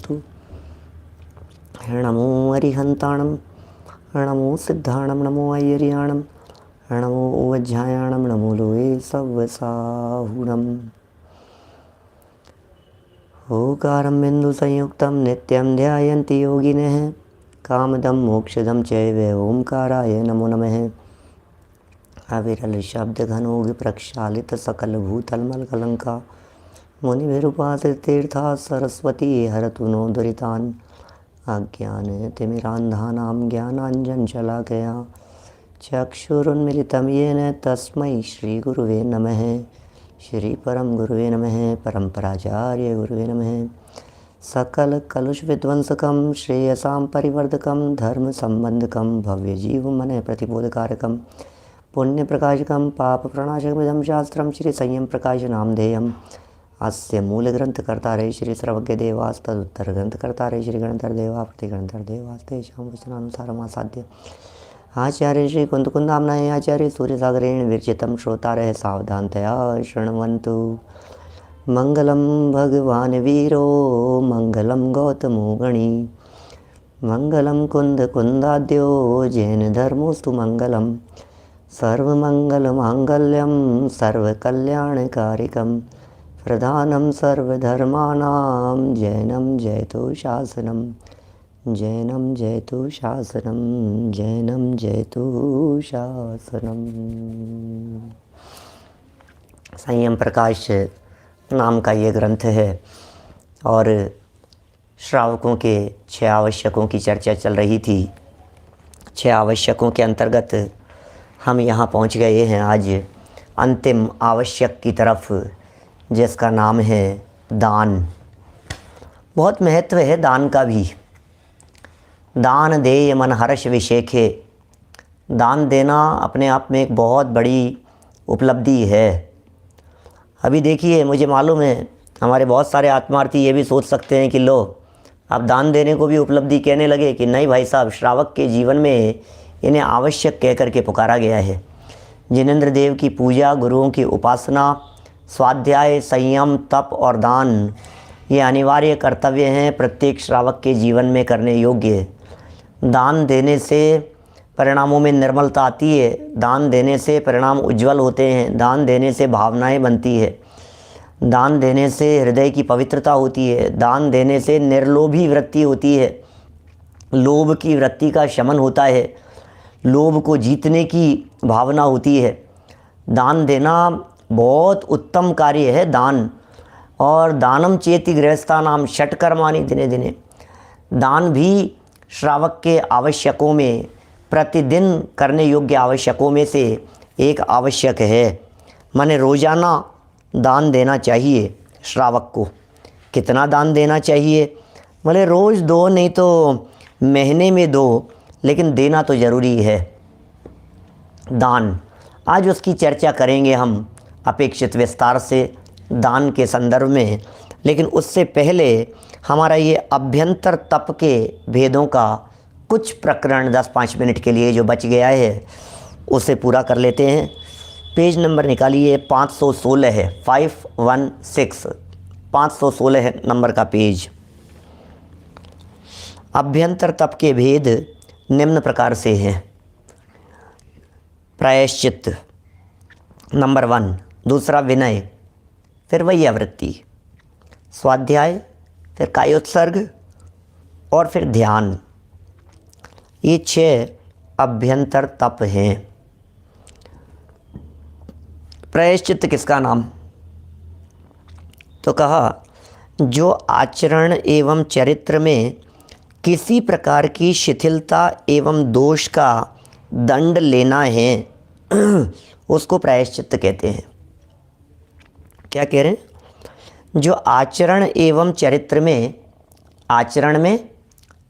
सिद्धिर्भवतु। नमो अरिहंताणं, नमो सिद्धाणं, नमो ऐर्याणं, नमो वज्रायाणं, नमो लोये सव्वसाहुणम्। ओंकारं बिन्दुसंयुक्तं नित्यं ध्यायन्ति योगिनः, कामदं मोक्षदं चैव ओंकाराय नमो नमः। अविरल शब्द घनोग प्रक्षालित सकल भूतलमलकलंका, मुनिभिरुपासित तीर्था सरस्वती हरतु नो दुरितान्। अज्ञानतिमिरान्धानां ज्ञानाञ्जनशलाकया चक्षुरुन्मिलितं येन तस्मै श्रीगुरुवे नमः। श्रीपरम गुरुवे नमः। परम्पराचार्य गुरुवे नमः। सकलकलुषविध्वंसकं श्रेयसां परिवर्धकं धर्मसम्बन्धकं भव्यजीवमनः प्रतिबोधकारकं पुण्यप्रकाशकं पापप्रणाशकमिदं शास्त्रं श्रीसंयमप्रकाशनामधेयम्। अस्य मूलग्रन्थकर्तारे श्री सर्वज्ञदेवास्तदुत्तरग्रन्थकर्तारे श्री गणधरदेवा प्रतिगणधरदेवास्तेषां वचनानुसारमासाद्य आचार्य श्री कुन्दकुन्दाम्नाय आचार्य सूर्यसागरेण विरचितं श्रोतारः सावधानतया शृण्वन्तु। मङ्गलं भगवान् वीरो मङ्गलं गौतमो गणी, मङ्गलं कुन्दकुन्दाद्यो जैनधर्मोऽस्तु मङ्गलं। सर्वमङ्गलमाङ्गल्यं सर्वकल्याणकारिकं प्रधानं सर्वधर्माणां जैनं जयतु शासनं, जैनं जयतु शासनं, जैनं जयतु शासनं। संयम प्रकाश नाम का ये ग्रंथ है और श्रावकों के 6 आवश्यकों की चर्चा चल रही थी। 6 आवश्यकों के अंतर्गत हम यहाँ पहुँच गए हैं आज अंतिम आवश्यक की तरफ, जिसका नाम है दान। बहुत महत्व है दान का भी। दान देय मन हर्ष विशेखे, दान देना अपने आप में एक बहुत बड़ी उपलब्धि है। अभी देखिए, मुझे मालूम है हमारे बहुत सारे आत्मार्थी ये भी सोच सकते हैं कि लो अब दान देने को भी उपलब्धि कहने लगे कि नहीं भाई साहब, श्रावक के जीवन में इन्हें आवश्यक कह करके पुकारा गया है। जिनेंद्र देव की पूजा, गुरुओं की उपासना, स्वाध्याय, संयम, तप और दान ये अनिवार्य कर्तव्य हैं प्रत्येक श्रावक के जीवन में करने योग्य। दान देने से परिणामों में निर्मलता आती है, दान देने से परिणाम उज्जवल होते हैं, दान देने से भावनाएं बनती है, दान देने से हृदय की पवित्रता होती है, दान देने से निर्लोभी वृत्ति होती है, लोभ की वृत्ति का शमन होता है, लोभ को जीतने की भावना होती है। दान देना बहुत उत्तम कार्य है दान। और दानम चेति गृहस्थानाम षट्कर्माणि दिने दिने, दान भी श्रावक के आवश्यकों में, प्रतिदिन करने योग्य आवश्यकों में से एक आवश्यक है। माने रोज़ाना दान देना चाहिए श्रावक को। कितना दान देना चाहिए? बोले रोज़ दो, नहीं तो महीने में दो, लेकिन देना तो ज़रूरी है दान। आज उसकी चर्चा करेंगे हम अपेक्षित विस्तार से दान के संदर्भ में। लेकिन उससे पहले हमारा ये अभ्यंतर तप के भेदों का कुछ प्रकरण 10-5 मिनट के लिए जो बच गया है उसे पूरा कर लेते हैं। पेज नंबर निकालिए, 516 है, 516, 516 है नंबर का पेज। अभ्यंतर तप के भेद निम्न प्रकार से हैं। प्रायश्चित नंबर 1, दूसरा विनय, फिर वैयावृत्ति, स्वाध्याय, फिर कायोत्सर्ग और फिर ध्यान। ये 6 अभ्यंतर तप हैं। प्रायश्चित किसका नाम? तो कहा जो आचरण एवं चरित्र में किसी प्रकार की शिथिलता एवं दोष का दंड लेना है उसको प्रायश्चित कहते हैं। क्या कह रहे हैं? जो आचरण एवं चरित्र में, आचरण में,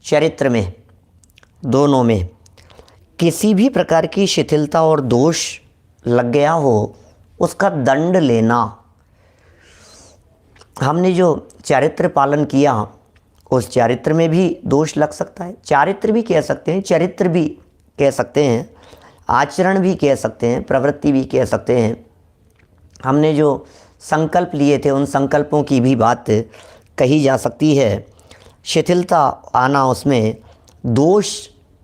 चरित्र में, दोनों में किसी भी प्रकार की शिथिलता और दोष लग गया हो उसका दंड लेना। हमने जो चारित्र पालन किया उस चारित्र में भी दोष लग सकता है। चारित्र भी कह सकते हैं, चरित्र भी कह सकते हैं, आचरण भी कह सकते हैं, प्रवृत्ति भी कह सकते हैं। हमने जो संकल्प लिए थे उन संकल्पों की भी बात कही जा सकती है। शिथिलता आना, उसमें दोष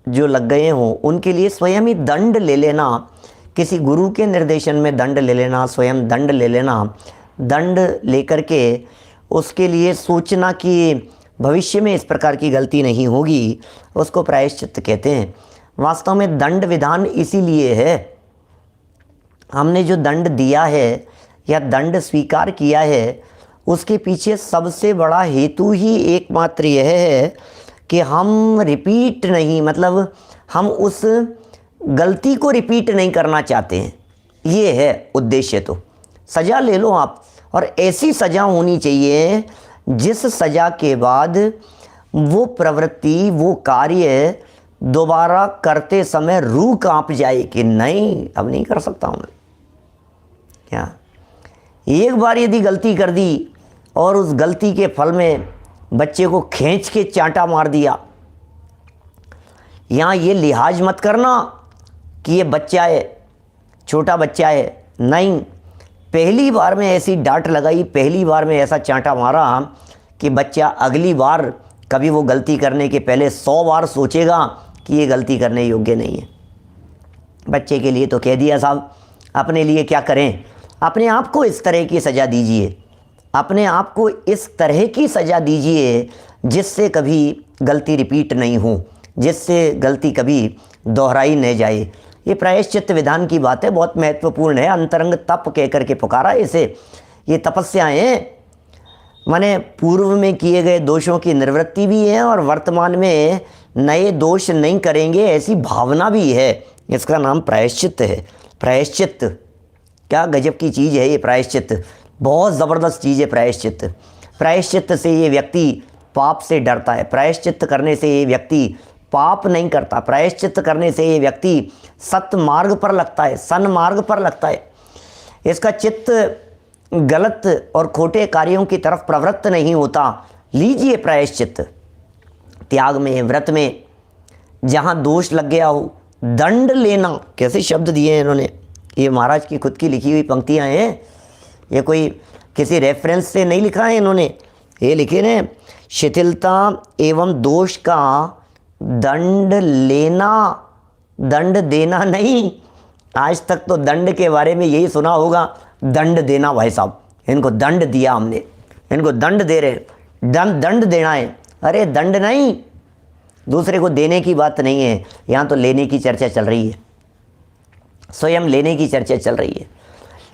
जो लग गए हों उनके लिए स्वयं ही दंड ले लेना, किसी गुरु के निर्देशन में दंड ले लेना, स्वयं दंड ले लेना, दंड लेकर के उसके लिए सोचना कि भविष्य में इस प्रकार की गलती नहीं होगी, उसको प्रायश्चित्त कहते हैं। वास्तव में दंड विधान इसीलिए है, हमने जो दंड दिया है या दंड स्वीकार किया है उसके पीछे सबसे बड़ा हेतु ही एकमात्र यह है कि हम रिपीट नहीं, मतलब हम उस गलती को रिपीट नहीं करना चाहते हैं, ये है उद्देश्य। तो सज़ा ले लो आप, और ऐसी सज़ा होनी चाहिए जिस सज़ा के बाद वो प्रवृत्ति, वो कार्य दोबारा करते समय रूह कांप जाए कि नहीं अब नहीं कर सकता हूँ मैं। क्या एक बार यदि गलती कर दी और उस गलती के फल में बच्चे को खींच के चांटा मार दिया, यहाँ ये लिहाज मत करना कि ये बच्चा है, छोटा बच्चा है, नहीं, पहली बार में ऐसी डांट लगाई, पहली बार में ऐसा चांटा मारा कि बच्चा अगली बार कभी वो गलती करने के पहले 100 बार सोचेगा कि ये गलती करने योग्य नहीं है। बच्चे के लिए तो कह दिया साहब, अपने लिए क्या करें, अपने आप को इस तरह की सज़ा दीजिए, अपने आप को इस तरह की सज़ा दीजिए जिससे कभी गलती रिपीट नहीं हो, जिससे गलती कभी दोहराई न जाए। ये प्रायश्चित्त विधान की बात है, बहुत महत्वपूर्ण है। अंतरंग तप कह करके पुकारा इसे। ये तपस्याएँ माने पूर्व में किए गए दोषों की निवृत्ति भी है और वर्तमान में नए दोष नहीं करेंगे ऐसी भावना भी है। इसका नाम प्रायश्चित्त है। प्रायश्चित्त क्या गजब की चीज़ है ये प्रायश्चित्त, बहुत ज़बरदस्त चीज़ है प्रायश्चित्त। प्रायश्चित्त से ये व्यक्ति पाप से डरता है, प्रायश्चित्त करने से ये व्यक्ति पाप नहीं करता, प्रायश्चित्त करने से ये व्यक्ति सत्य मार्ग पर लगता है, सन्मार्ग पर लगता है। इसका चित्त गलत और खोटे कार्यों की तरफ प्रवृत्त नहीं होता। लीजिए प्रायश्चित्त। त्याग में, व्रत में जहाँ दोष लग गया हो, दंड लेना, कैसे शब्द दिए हैं इन्होंने, ये महाराज की खुद की लिखी हुई पंक्तियाँ हैं, ये कोई किसी रेफरेंस से नहीं लिखा है इन्होंने, ये लिखे हैं शिथिलता एवं दोष का दंड लेना, दंड देना नहीं। आज तक तो दंड के बारे में यही सुना होगा, दंड देना। भाई साहब इनको दंड दिया हमने, इनको दंड दे रहे, दंड देना है। अरे दंड नहीं, दूसरे को देने की बात नहीं है, यहाँ तो लेने की चर्चा चल रही है, स्वयं लेने की चर्चा चल रही है।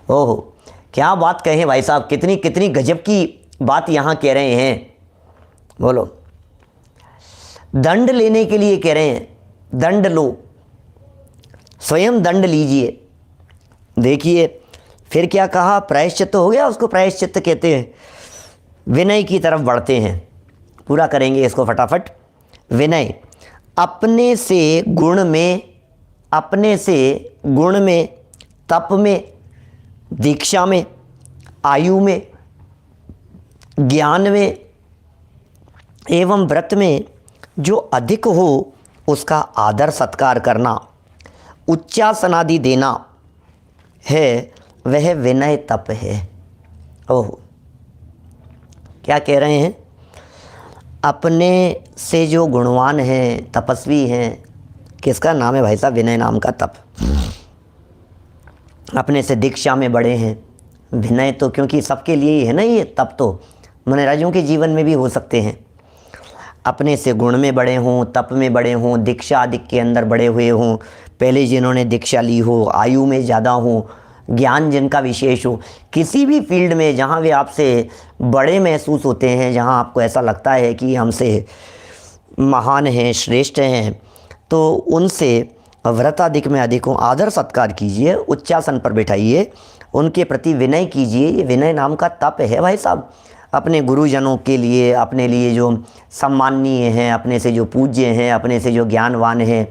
ओहो क्या बात कहें भाई साहब, कितनी कितनी गजब की बात यहाँ कह रहे हैं। बोलो, दंड लेने के लिए कह रहे हैं, दंड लो, स्वयं दंड लीजिए। देखिए फिर क्या कहा, प्रायश्चित्त हो गया, उसको प्रायश्चित्त कहते हैं। विनय की तरफ बढ़ते हैं, पूरा करेंगे इसको फटाफट। विनय, अपने से गुण में, अपने से गुण में, तप में, दीक्षा में, आयु में, ज्ञान में एवं व्रत में जो अधिक हो उसका आदर सत्कार करना, उच्चासनादि देना है, वह विनय तप है। ओह क्या कह रहे हैं, अपने से जो गुणवान हैं, तपस्वी हैं, किसका नाम है भाई साहब, विनय नाम का तप। अपने से दीक्षा में बड़े हैं, विनय तो क्योंकि सबके लिए ही है ना, ये तप तो मनराजों के जीवन में भी हो सकते हैं। अपने से गुण में बड़े हों, तप में बड़े हों, दीक्षा आदि के अंदर बड़े हुए हों, पहले जिन्होंने दीक्षा ली हो, आयु में ज़्यादा हो, ज्ञान जिनका विशेष हो, किसी भी फील्ड में जहाँ वे आपसे बड़े महसूस होते हैं, जहाँ आपको ऐसा लगता है कि हमसे महान हैं, श्रेष्ठ हैं, तो उनसे व्रताधिक में अधिक हो आदर सत्कार कीजिए, उच्चासन पर बिठाइए, उनके प्रति विनय कीजिए। ये विनय नाम का तप है भाई साहब। अपने गुरुजनों के लिए, अपने लिए जो सम्माननीय हैं, अपने से जो पूज्य हैं, अपने से जो ज्ञानवान हैं,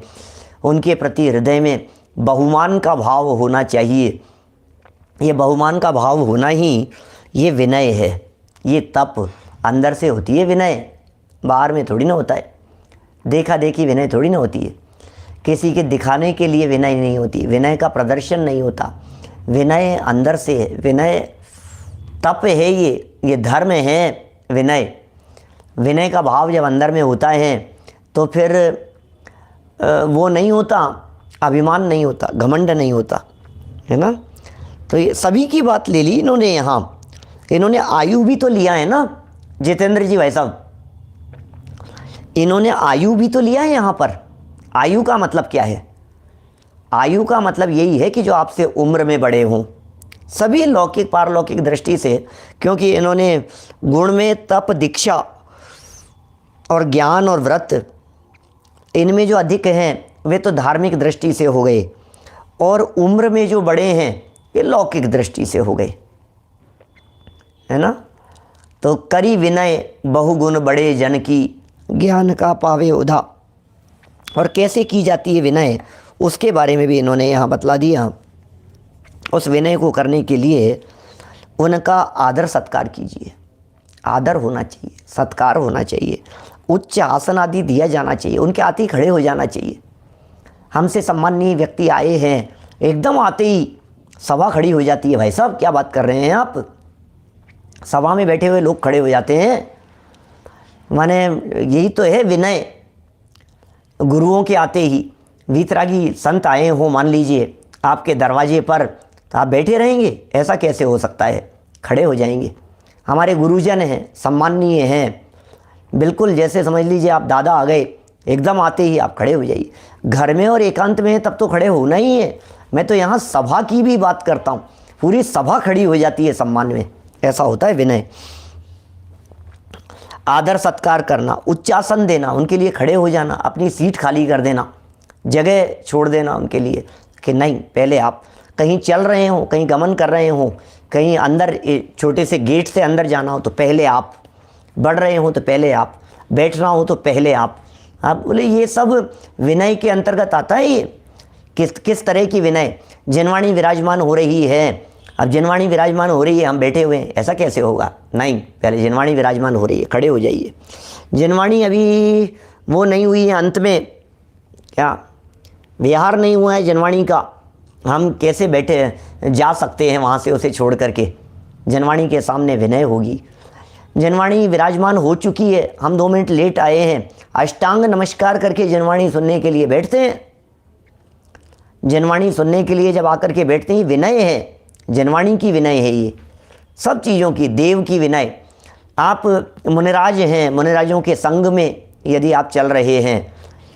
उनके प्रति हृदय में बहुमान का भाव होना चाहिए। ये बहुमान का भाव होना ही ये विनय है। ये तप अंदर से होती है विनय, बाहर में थोड़ी ना होता है। देखा देखी विनय थोड़ी ना होती है, किसी के दिखाने के लिए विनय नहीं होती, विनय का प्रदर्शन नहीं होता। विनय अंदर से है, विनय तप है, ये धर्म है विनय। विनय का भाव जब अंदर में होता है तो फिर वो नहीं होता, अभिमान नहीं होता, घमंड नहीं होता, है ना। तो ये सभी की बात ले ली इन्होंने। यहाँ इन्होंने आयु भी तो लिया है ना जितेंद्र जी भाई साहब, इन्होंने आयु भी तो लिया है यहाँ पर। आयु का मतलब क्या है? आयु का मतलब यही है कि जो आपसे उम्र में बड़े हों, सभी लौकिक पारलौकिक दृष्टि से, क्योंकि इन्होंने गुण में तप, दीक्षा और ज्ञान और व्रत, इनमें जो अधिक हैं वे तो धार्मिक दृष्टि से हो गए, और उम्र में जो बड़े हैं ये लौकिक दृष्टि से हो गए, है ना। तो करी विनय बहुगुण बड़े जन की, ज्ञान का पावे उधा। और कैसे की जाती है विनय, उसके बारे में भी इन्होंने यहाँ बतला दिया। उस विनय को करने के लिए उनका आदर सत्कार कीजिए। आदर होना चाहिए, सत्कार होना चाहिए, उच्च आसन आदि दिया जाना चाहिए, उनके आते ही खड़े हो जाना चाहिए। हमसे सम्माननीय व्यक्ति आए हैं, एकदम आते ही सभा खड़ी हो जाती है। भाई साहब क्या बात कर रहे हैं आप, सभा में बैठे हुए लोग खड़े हो जाते हैं। माने यही तो है विनय। गुरुओं के आते ही वीतरागी संत आए हों, मान लीजिए आपके दरवाजे पर, तो आप बैठे रहेंगे? ऐसा कैसे हो सकता है, खड़े हो जाएंगे। हमारे गुरुजन हैं, सम्माननीय हैं, बिल्कुल जैसे समझ लीजिए आप दादा आ गए, एकदम आते ही आप खड़े हो जाइए। घर में और एकांत में तब तो खड़े होना ही है। मैं तो यहाँ सभा की भी बात करता हूँ, पूरी सभा खड़ी हो जाती है सम्मान में। ऐसा होता है विनय। आदर सत्कार करना, उच्चासन देना, उनके लिए खड़े हो जाना, अपनी सीट खाली कर देना, जगह छोड़ देना उनके लिए कि नहीं, पहले आप कहीं चल रहे हो, कहीं गमन कर रहे हो, कहीं अंदर छोटे से गेट से अंदर जाना हो तो पहले आप, बढ़ रहे हो तो पहले आप, बैठना हो तो पहले आप बोले। ये सब विनय के अंतर्गत आता है। ये किस तरह की विनय? जिनवाणी विराजमान हो रही है, अब जिनवाणी विराजमान हो रही है, हम बैठे हुए हैं, ऐसा कैसे होगा? नहीं, पहले जिनवाणी विराजमान हो रही है, खड़े हो जाइए। जिनवाणी अभी वो नहीं हुई है, अंत में क्या विहार नहीं हुआ है जिनवाणी का, हम कैसे बैठे जा सकते हैं वहाँ से उसे छोड़ करके? जिनवाणी के सामने विनय होगी। जिनवाणी विराजमान हो चुकी है, हम 2 मिनट लेट आए हैं, अष्टांग नमस्कार करके जिनवाणी सुनने के लिए बैठते हैं। जिनवाणी सुनने के लिए जब आकर के बैठते हैं, विनय है, जिनवाणी की विनय है। ये सब चीज़ों की, देव की विनय। आप मुनिराज हैं, मुनिराजों के संग में यदि आप चल रहे हैं,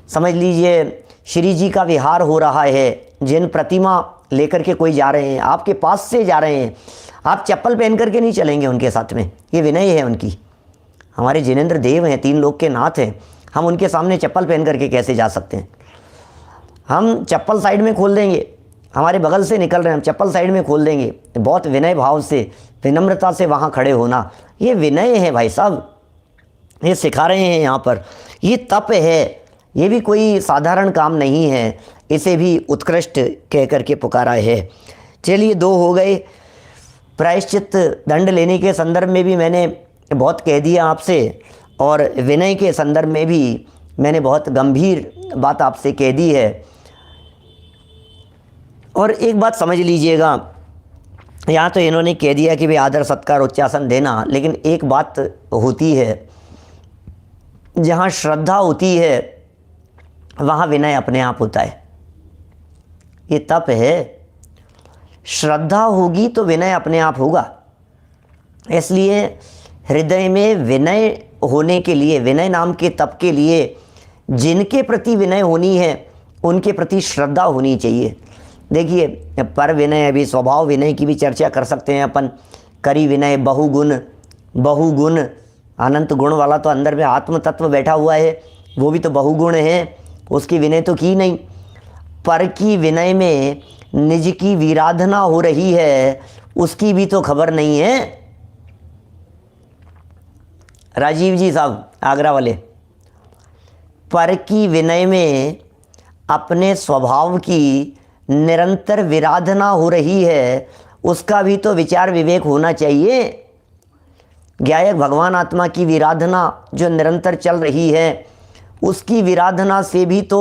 समझ लीजिए श्री जी का विहार हो रहा है, जिन प्रतिमा लेकर के कोई जा रहे हैं, आपके पास से जा रहे हैं, आप चप्पल पहन करके नहीं चलेंगे उनके साथ में, ये विनय है उनकी। हमारे जिनेंद्र देव हैं, 3 लोक के नाथ हैं, हम उनके सामने चप्पल पहन करके कैसे जा सकते हैं? हम चप्पल साइड में खोल देंगे, हमारे बगल से निकल रहे हैं, हम चप्पल साइड में खोल देंगे। बहुत विनय भाव से, विनम्रता से वहाँ खड़े होना, ये विनय है भाई साहब। ये सिखा रहे हैं यहाँ पर। ये तप है, ये भी कोई साधारण काम नहीं है, इसे भी उत्कृष्ट कह करके पुकारा है। चलिए 2 हो गए। प्रायश्चित दंड लेने के संदर्भ में भी मैंने बहुत कह दिया आपसे, और विनय के संदर्भ में भी मैंने बहुत गंभीर बात आपसे कह दी है। और एक बात समझ लीजिएगा, यहाँ तो इन्होंने कह दिया कि भाई आदर सत्कार उच्चासन देना, लेकिन एक बात होती है, जहाँ श्रद्धा होती है वहाँ विनय अपने आप होता है। ये तप है, श्रद्धा होगी तो विनय अपने आप होगा। इसलिए हृदय में विनय होने के लिए, विनय नाम के तप के लिए जिनके प्रति विनय होनी है उनके प्रति श्रद्धा होनी चाहिए। देखिए, पर विनय, अभी स्वभाव विनय की भी चर्चा कर सकते हैं अपन। करी विनय बहुगुण, बहुगुण अनंत गुण वाला तो अंदर में आत्म तत्व बैठा हुआ है, वो भी तो बहुगुण है, उसकी विनय तो की नहीं। पर की विनय में निज की विराधना हो रही है, उसकी भी तो खबर नहीं है। राजीव जी साहब आगरा वाले, पर की विनय में अपने स्वभाव की निरंतर विराधना हो रही है, उसका भी तो विचार विवेक होना चाहिए। ज्ञायक भगवान आत्मा की विराधना जो निरंतर चल रही है, उसकी विराधना से भी तो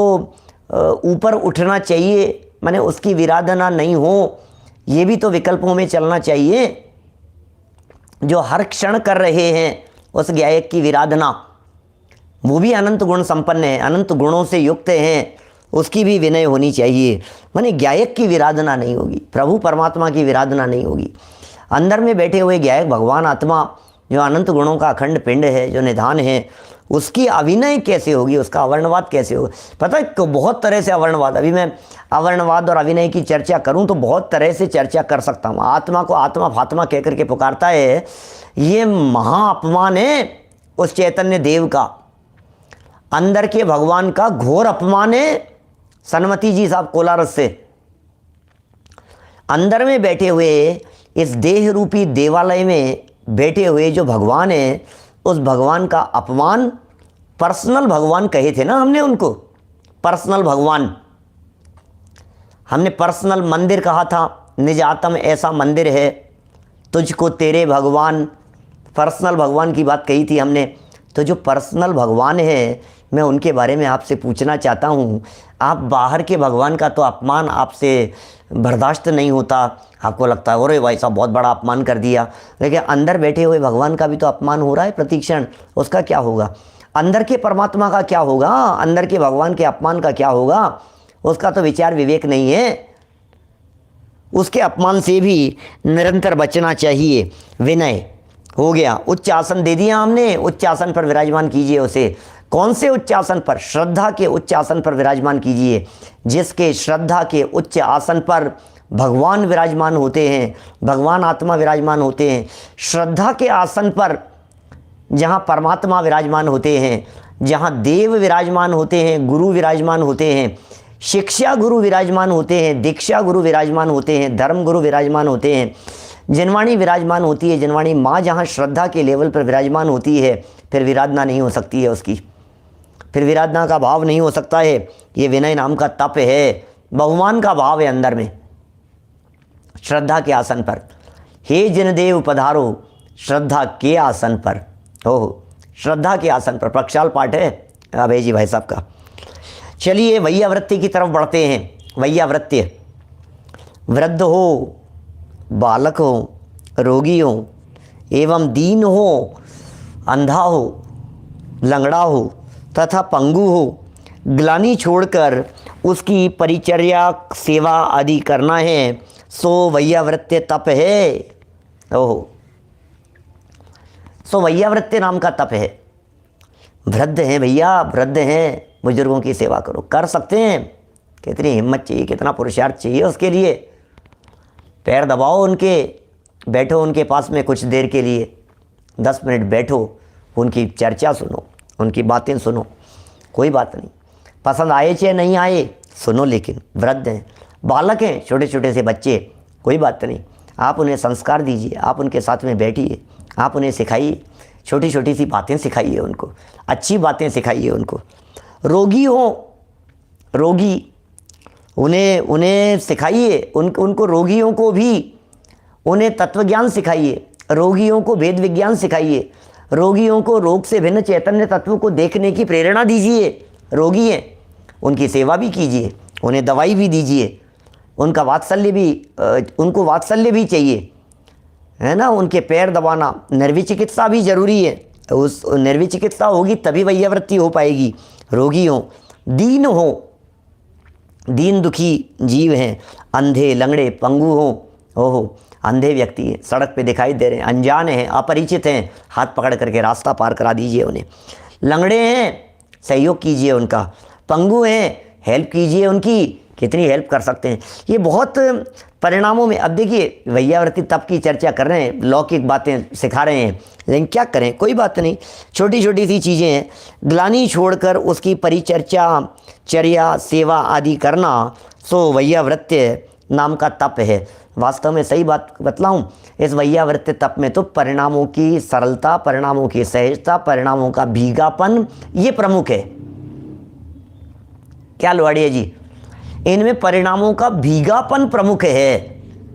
ऊपर उठना चाहिए। माने उसकी विराधना नहीं हो, ये भी तो विकल्पों में चलना चाहिए। जो हर क्षण कर रहे हैं उस गायक की विराधना, वो भी अनंत गुण संपन्न है, अनंत गुणों से युक्त हैं, उसकी भी विनय होनी चाहिए। माने गायक की विराधना नहीं होगी, प्रभु परमात्मा की विराधना नहीं होगी। अंदर में बैठे हुए गायक भगवान आत्मा जो अनंत गुणों का अखंड पिंड है, जो निधान है, उसकी अविनय कैसे होगी, उसका अवर्णवाद कैसे होगा? पता है कि बहुत तरह से अवर्णवाद, अभी मैं अवर्णवाद और अविनय की चर्चा करूं तो बहुत तरह से चर्चा कर सकता हूं। आत्मा को आत्मा फात्मा कह करके पुकारता है, ये महा अपमान है उस चैतन्य देव का, अंदर के भगवान का घोर अपमान है। सन्मति जी साहब कोलारस से, अंदर में बैठे हुए इस देह रूपी देवालय में बैठे हुए जो भगवान है, उस भगवान का अपमान, पर्सनल भगवान कहे थे ना हमने उनको, पर्सनल भगवान, हमने पर्सनल मंदिर कहा था। निज आत्म ऐसा मंदिर है तुझको तेरे भगवान, पर्सनल भगवान की बात कही थी हमने। तो जो पर्सनल भगवान है, मैं उनके बारे में आपसे पूछना चाहता हूँ। आप बाहर के भगवान का तो अपमान आपसे बर्दाश्त नहीं होता, आपको लगता है अरे भाई साहब बहुत बड़ा अपमान कर दिया, लेकिन अंदर बैठे हुए भगवान का भी तो अपमान हो रहा है प्रतिक्षण, उसका क्या होगा? अंदर के परमात्मा का क्या होगा? अंदर के भगवान के अपमान का क्या होगा? उसका तो विचार विवेक नहीं है। उसके अपमान से भी निरंतर बचना चाहिए। विनय हो गया, उच्च आसन दे दिया हमने, उच्च आसन पर विराजमान कीजिए उसे। कौन से उच्च आसन पर? श्रद्धा के उच्च आसन पर विराजमान कीजिए, जिसके श्रद्धा के उच्च आसन पर भगवान विराजमान होते हैं, भगवान आत्मा विराजमान होते हैं। श्रद्धा के आसन पर जहाँ परमात्मा विराजमान होते हैं, जहाँ देव विराजमान होते हैं, गुरु विराजमान होते हैं, शिक्षा गुरु विराजमान होते हैं, दीक्षा गुरु विराजमान होते हैं, धर्म गुरु विराजमान होते हैं, जिनवाणी विराजमान होती है। जिनवाणी माँ जहाँ श्रद्धा के लेवल पर विराजमान होती है, फिर विराधना नहीं हो सकती है उसकी, फिर विराधना का भाव नहीं हो सकता है। ये विनय नाम का तप है, बहुमान का भाव है अंदर में। श्रद्धा के आसन पर, हे जिन देव पधारो श्रद्धा के आसन पर। ओहो, श्रद्धा के आसन पर प्रक्षाल पाठ है अभय जी भाई साहब का। चलिए वैयावृत्ति की तरफ बढ़ते हैं। वैयावृत्ति, वृद्ध हो, बालक हो, रोगी हो एवं दीन हो, अंधा हो, लंगड़ा हो तथा पंगु हो, ग्लानि छोड़कर उसकी परिचर्या सेवा आदि करना है, सो वैयावृत्य तप है। ओहो, सो वैयावृत्य नाम का तप है। वृद्ध हैं भैया, वृद्ध हैं, बुजुर्गों की सेवा करो, कर सकते हैं। कितनी हिम्मत चाहिए, कितना पुरुषार्थ चाहिए उसके लिए। पैर दबाओ उनके, बैठो उनके पास में कुछ देर के लिए, 10 मिनट बैठो, उनकी चर्चा सुनो, उनकी बातें सुनो, कोई बात नहीं। पसंद आए चाहे नहीं आए सुनो, लेकिन वृद्ध हैं, बालक हैं, छोटे छोटे से बच्चे, कोई बात नहीं। आप उन्हें संस्कार दीजिए, आप उनके साथ में बैठिए, आप उन्हें सिखाइए, छोटी छोटी सी बातें सिखाइए उनको, अच्छी बातें सिखाइए उनको। रोगी हो, रोगी, उन्हें सिखाइए, उनको रोगियों को भी उन्हें तत्वज्ञान सिखाइए, रोगियों को वेद विज्ञान सिखाइए, रोगियों को रोग से भिन्न चैतन्य तत्व को देखने की प्रेरणा दीजिए। रोगी हैं, उनकी सेवा भी कीजिए, उन्हें दवाई भी दीजिए, उनका वात्सल्य भी, उनको वात्सल्य भी चाहिए, है ना। उनके पैर दबाना, निर्वी चिकित्सा भी जरूरी है। उस निर्वी चिकित्सा होगी तभी वैयावृत्ति हो पाएगी। रोगी हो, दीन हो, दीन दुखी जीव हैं, अंधे लंगड़े पंगु हो, ओहो अंधे व्यक्ति हैं, सड़क पे दिखाई दे रहे हैं, अनजान हैं, अपरिचित हैं, हाथ पकड़ करके रास्ता पार करा दीजिए उन्हें। लंगड़े हैं, सहयोग कीजिए उनका। पंगु हैं, हेल्प कीजिए उनकी, कितनी हेल्प कर सकते हैं। ये बहुत परिणामों में, अब देखिए वैयावृत्ति तप की चर्चा कर रहे हैं, लौकिक बातें सिखा रहे हैं, लेकिन क्या करें, कोई बात नहीं, छोटी छोटी सी चीज़ें हैं। ग्लानि छोड़कर उसकी परिचर्चा, चर्या, सेवा आदि करना, सो वैयावृत्य नाम का तप है। वास्तव में सही बात बतलाऊं, इस वैयावृत्य तप में तो परिणामों की सरलता, परिणामों की सहजता, परिणामों का भीगापन, ये प्रमुख है। क्या लोहाड़िया जी, इनमें परिणामों का भीगापन प्रमुख है।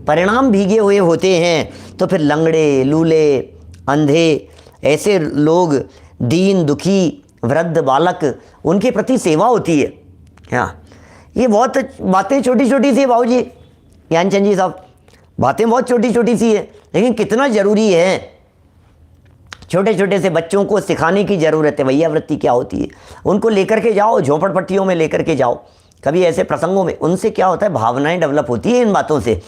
परिणाम भीगे हुए होते हैं तो फिर लंगड़े, लूले, अंधे, ऐसे लोग, दीन दुखी, वृद्ध, बालक, उनके प्रति सेवा होती है। हाँ, ये बहुत बातें छोटी छोटी सी बाबूजी, ज्ञानचंद जी साहब, बातें बहुत छोटी छोटी सी है, लेकिन कितना ज़रूरी है। छोटे छोटे से बच्चों को सिखाने की ज़रूरत है वैयावृत्ति क्या होती है। उनको लेकर के जाओ, झोपड़पट्टियों में लेकर के जाओ, कभी ऐसे प्रसंगों में, उनसे क्या होता है, भावनाएं डेवलप होती है इन बातों से।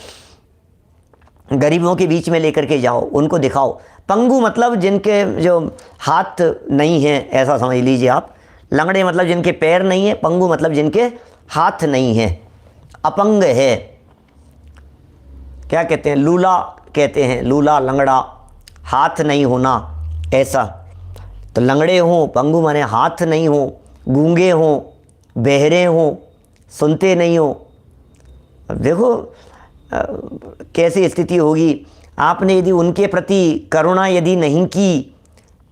गरीबों के बीच में लेकर के जाओ, उनको दिखाओ। पंगु मतलब जिनके जो हाथ नहीं है, ऐसा समझ लीजिए आप। लंगड़े मतलब जिनके पैर नहीं है, पंगु मतलब जिनके हाथ नहीं है, अपंग है, क्या कहते हैं, लूला कहते हैं, लूला लंगड़ा, हाथ नहीं होना ऐसा। तो लंगड़े हों, पंगु माने हाथ नहीं हो, गूंगे हों, बहरे हों, सुनते नहीं हो। अब देखो कैसी स्थिति होगी। आपने यदि उनके प्रति करुणा यदि नहीं की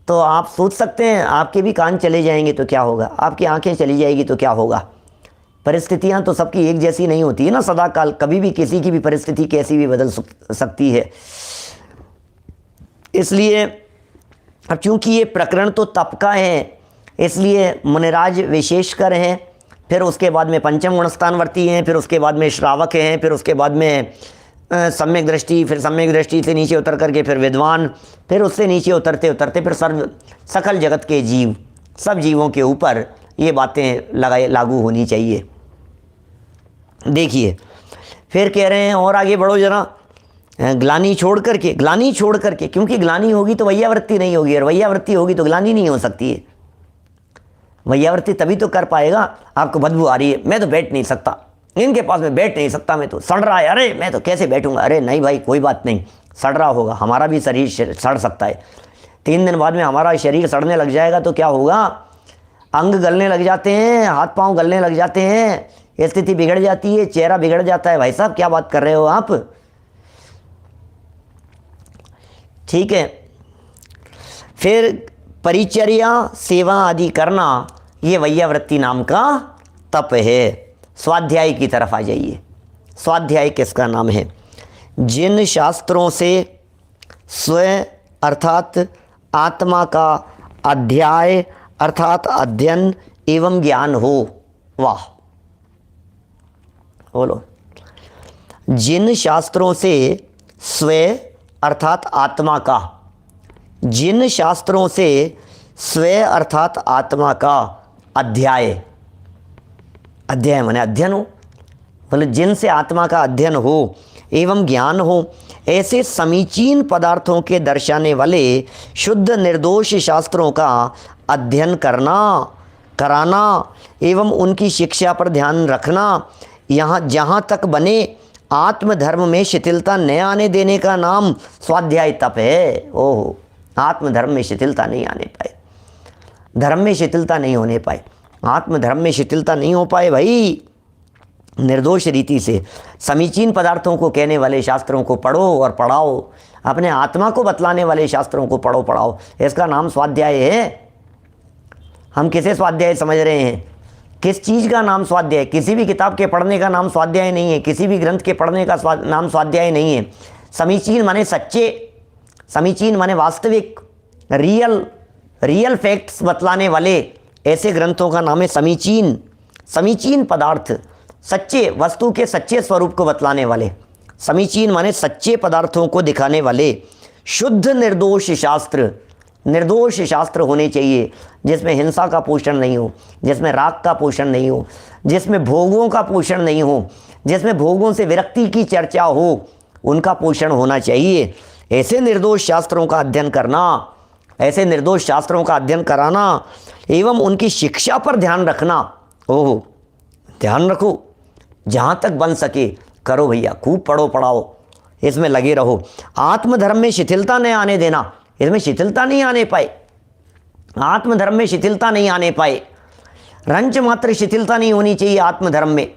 तो आप सोच सकते हैं आपके भी कान चले जाएंगे तो क्या होगा, आपकी आंखें चली जाएगी तो क्या होगा। परिस्थितियां तो सबकी एक जैसी नहीं होती है ना सदा काल, कभी भी किसी की भी परिस्थिति कैसी भी बदल सकती है। इसलिए अब चूंकि ये प्रकरण तो तप का है, इसलिए मुनिराज विशेषकर हैं, फिर उसके बाद में पंचम गुणस्थानवर्ती हैं, फिर उसके बाद में श्रावक हैं, फिर उसके बाद में सम्यक दृष्टि, फिर सम्यक दृष्टि से नीचे उतर करके फिर विद्वान, फिर उससे नीचे उतरते उतरते फिर सकल जगत के जीव, सब जीवों के ऊपर ये बातें लागू होनी चाहिए। देखिए फिर कह रहे हैं और आगे बढ़ो जरा, ग्लानी छोड़ करके, क्योंकि ग्लानी होगी तो वैयावृत्ति नहीं होगी, और वैयावृत्ति होगी तो ग्लानी नहीं हो सकती है। वैयावृत्ति तभी तो कर पाएगा, आपको बदबू आ रही है, मैं तो बैठ नहीं सकता, इनके पास में बैठ नहीं सकता, मैं तो सड़ रहा है, अरे मैं तो कैसे बैठूंगा। अरे नहीं भाई, कोई बात नहीं, सड़ रहा होगा, हमारा भी शरीर सड़ सकता है। 3 दिन बाद में हमारा शरीर सड़ने लग जाएगा तो क्या होगा, अंग गलने लग जाते हैं, हाथ पांव गलने लग जाते हैं, स्थिति बिगड़ जाती है, चेहरा बिगड़ जाता है। भाई साहब क्या बात कर रहे हो आप, ठीक है। फिर परिचर्या सेवा आदि करना, ये वैयावृत्ति नाम का तप है। स्वाध्याय की तरफ आ जाइए। स्वाध्याय किसका नाम है, जिन शास्त्रों से स्वयं अर्थात आत्मा का अध्याय अर्थात अध्ययन एवं ज्ञान हो। वाह, बोलो। जिन शास्त्रों से स्वयं अर्थात आत्मा का, जिन शास्त्रों से स्वयं अर्थात आत्मा का अध्याय, अध्याय माने अध्ययन हो, मतलब जिनसे आत्मा का अध्ययन हो एवं ज्ञान हो, ऐसे समीचीन पदार्थों के दर्शाने वाले शुद्ध निर्दोष शास्त्रों का अध्ययन कराना एवं उनकी शिक्षा पर ध्यान रखना, यहाँ जहाँ तक बने आत्मधर्म में शिथिलता न आने देने का नाम स्वाध्याय तप है। ओह, आत्मधर्म में शिथिलता नहीं आने पाए, धर्म में शिथिलता नहीं होने पाए, आत्मधर्म में शिथिलता नहीं हो पाए भाई। निर्दोष रीति से समीचीन पदार्थों को कहने वाले शास्त्रों को पढ़ो और पढ़ाओ, अपने आत्मा को बतलाने वाले शास्त्रों को पढ़ो पढ़ाओ, इसका नाम स्वाध्याय है। हम किसे स्वाध्याय समझ रहे हैं, किस चीज़ का नाम स्वाध्याय? किसी भी किताब के पढ़ने का नाम स्वाध्याय नहीं है, किसी भी ग्रंथ के पढ़ने का नाम स्वाध्याय नहीं है। समीचीन माने सच्चे, समीचीन माने वास्तविक, रियल फैक्ट्स बतलाने वाले ऐसे ग्रंथों का नाम है समीचीन। समीचीन पदार्थ, सच्चे वस्तु के सच्चे स्वरूप को बतलाने वाले। समीचीन माने सच्चे पदार्थों को दिखाने वाले। शुद्ध निर्दोष शास्त्र, निर्दोष शास्त्र होने चाहिए, जिसमें हिंसा का पोषण नहीं हो, जिसमें राग का पोषण नहीं हो, जिसमें भोगों का पोषण नहीं हो, जिसमें भोगों से विरक्ति की चर्चा हो, उनका पोषण होना चाहिए। ऐसे निर्दोष शास्त्रों का अध्ययन करना, ऐसे निर्दोष शास्त्रों का अध्ययन कराना एवं उनकी शिक्षा पर ध्यान रखना। ओह, ध्यान रखो, जहाँ तक बन सके करो भैया, खूब पढ़ो पढ़ाओ, इसमें लगे रहो। आत्मधर्म में शिथिलता नहीं आने देना, इसमें शिथिलता नहीं आने पाए, आत्मधर्म में शिथिलता नहीं आने पाए, रंच मात्र शिथिलता नहीं होनी चाहिए आत्मधर्म में।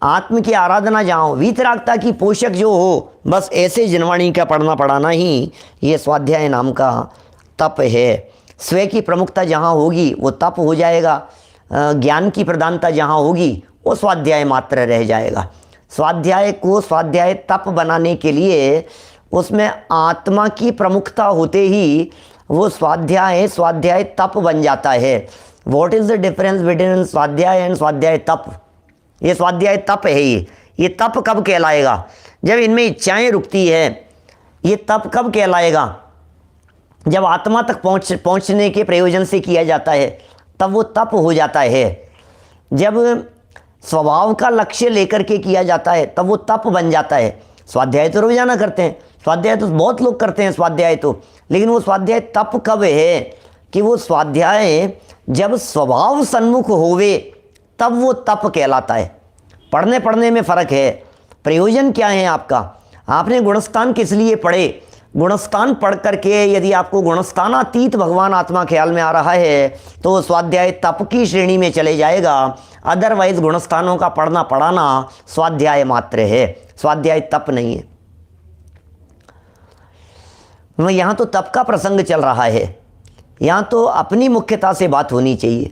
आत्म की आराधना जहाँ हो, वीतरागता की पोषक जो हो, बस ऐसे जिनवाणी का पढ़ना पढ़ाना ही ये स्वाध्याय नाम का तप है। स्वयं की प्रमुखता जहाँ होगी वो तप हो जाएगा, ज्ञान की प्रधानता जहाँ होगी वो स्वाध्याय मात्र रह जाएगा। स्वाध्याय को स्वाध्याय तप बनाने के लिए उसमें आत्मा की प्रमुखता होते ही वो स्वाध्याय तप बन जाता है। What is the difference between स्वाध्याय एंड स्वाध्याय तप? ये स्वाध्याय तप है, ये तप कब कहलाएगा? जब इनमें इच्छाएं रुकती है। ये तप कब कहलाएगा? जब आत्मा तक पहुंचने के प्रयोजन से किया जाता है तब वो तप हो जाता है। जब स्वभाव का लक्ष्य लेकर के किया जाता है तब वो तप बन जाता है। स्वाध्याय तो रोजाना करते हैं, स्वाध्याय तो बहुत लोग करते हैं स्वाध्याय तो, लेकिन वो स्वाध्याय तप कब है कि वो स्वाध्याय जब स्वभाव सन्मुख होवे तब वो तप कहलाता है। पढ़ने पढ़ने में फ़र्क है। प्रयोजन क्या है आपका? आपने गुणस्थान किस लिए पढ़े? गुणस्थान पढ़ करके यदि आपको गुणस्थानातीत भगवान आत्मा ख्याल में आ रहा है तो स्वाध्याय तप की श्रेणी में चले जाएगा। अदरवाइज गुणस्थानों का पढ़ना पढ़ाना स्वाध्याय मात्र है, स्वाध्याय तप नहीं है। यहाँ तो तप का प्रसंग चल रहा है, यहाँ तो अपनी मुख्यता से बात होनी चाहिए,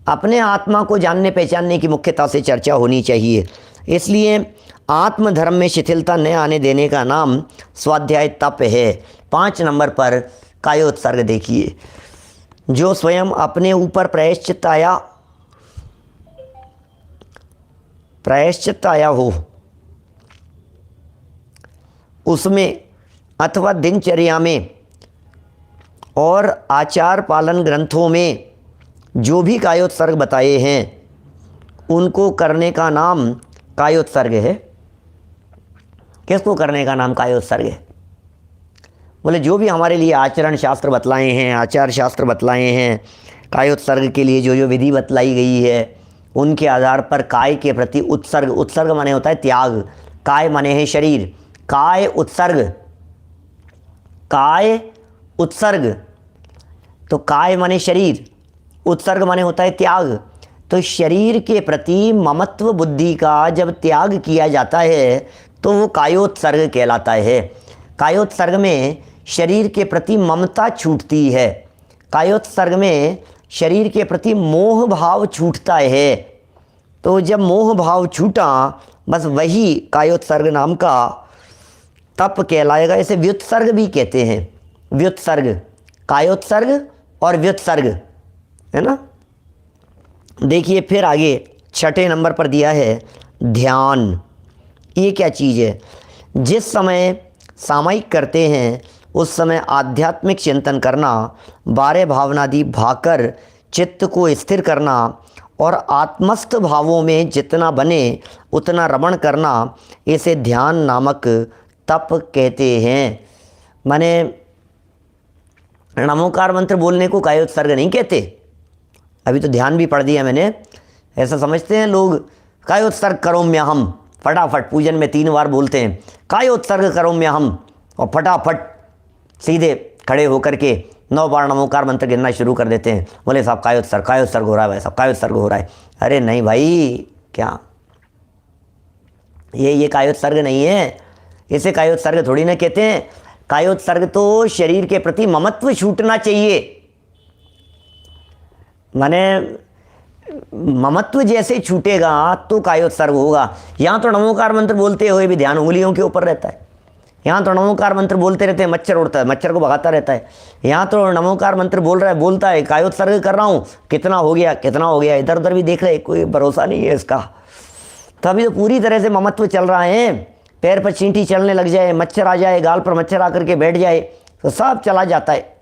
अपने आत्मा को जानने पहचानने की मुख्यता से चर्चा होनी चाहिए। इसलिए आत्मधर्म में शिथिलता न आने देने का नाम स्वाध्याय तप है। 5 नंबर पर कायोत्सर्ग देखिए, जो स्वयं अपने ऊपर प्रायश्चित्ताया हो उसमें अथवा दिनचर्या में और आचार पालन ग्रंथों में जो भी कायोत्सर्ग बताए हैं उनको करने का नाम कायोत्सर्ग है। किसको करने का नाम कायोत्सर्ग है? बोले जो भी हमारे लिए आचरण शास्त्र बतलाए हैं, आचार शास्त्र बतलाए हैं, कायोत्सर्ग के लिए जो जो विधि बतलाई गई है उनके आधार पर काय के प्रति उत्सर्ग, उत्सर्ग माने होता है त्याग, काय माने है शरीर, काय उत्सर्ग, काय उत्सर्ग, तो काय माने शरीर, उत्सर्ग माने होता है त्याग। तो शरीर के प्रति ममत्व बुद्धि का जब त्याग किया जाता है तो वो कायोत्सर्ग कहलाता है। कायोत्सर्ग में शरीर के प्रति ममता छूटती है, कायोत्सर्ग में शरीर के प्रति मोह भाव छूटता है। तो जब मोह भाव छूटा बस वही कायोत्सर्ग नाम का तप कहलाएगा। इसे व्युत्सर्ग भी कहते हैं, व्युत्सर्ग, कायोत्सर्ग और व्युत्सर्ग, है ना। देखिए फिर आगे 6 नंबर पर दिया है ध्यान। ये क्या चीज़ है? जिस समय सामयिक करते हैं उस समय आध्यात्मिक चिंतन करना, 12 भावनादि भाकर चित्त को स्थिर करना और आत्मस्थ भावों में जितना बने उतना रमण करना, इसे ध्यान नामक तप कहते हैं। माने नमोकार मंत्र बोलने को कायोत्सर्ग नहीं कहते। अभी तो ध्यान भी पढ़ दिया मैंने। ऐसा समझते हैं लोग कायोत्सर्ग करोम्यहम, फटाफट पूजन में 3 बार बोलते हैं कायोत्सर्ग करोम्यहम और फटाफट सीधे खड़े होकर के 9 बार नमोकार मंत्र गिनना शुरू कर देते हैं। बोले साहब कायोत्सर्ग हो रहा है, भाई साहब कायोत्सर्ग हो रहा है। अरे नहीं भाई, क्या ये कायोत्सर्ग नहीं है, इसे कायोत्सर्ग थोड़ी ना कहते हैं। कायोत्सर्ग तो शरीर के प्रति ममत्व छूटना चाहिए, माने ममत्व जैसे छूटेगा तो कायोत्सर्ग होगा। यहाँ तो नमोकार मंत्र बोलते हुए भी ध्यान उंगलियों के ऊपर रहता है। यहाँ तो नमोकार मंत्र बोलते रहते हैं, मच्छर उड़ता है, मच्छर को भगाता रहता है। यहाँ तो नमोकार मंत्र बोलता है कायोत्सर्ग कर रहा हूँ, कितना हो गया, इधर उधर भी देख रहे, कोई भरोसा नहीं है इसका। तो अभी तो पूरी तरह से ममत्व चल रहा है। पैर पर चींटी चलने लग जाए, मच्छर आ जाए, गाल पर मच्छर आकर के बैठ जाए तो सब चला जाता है।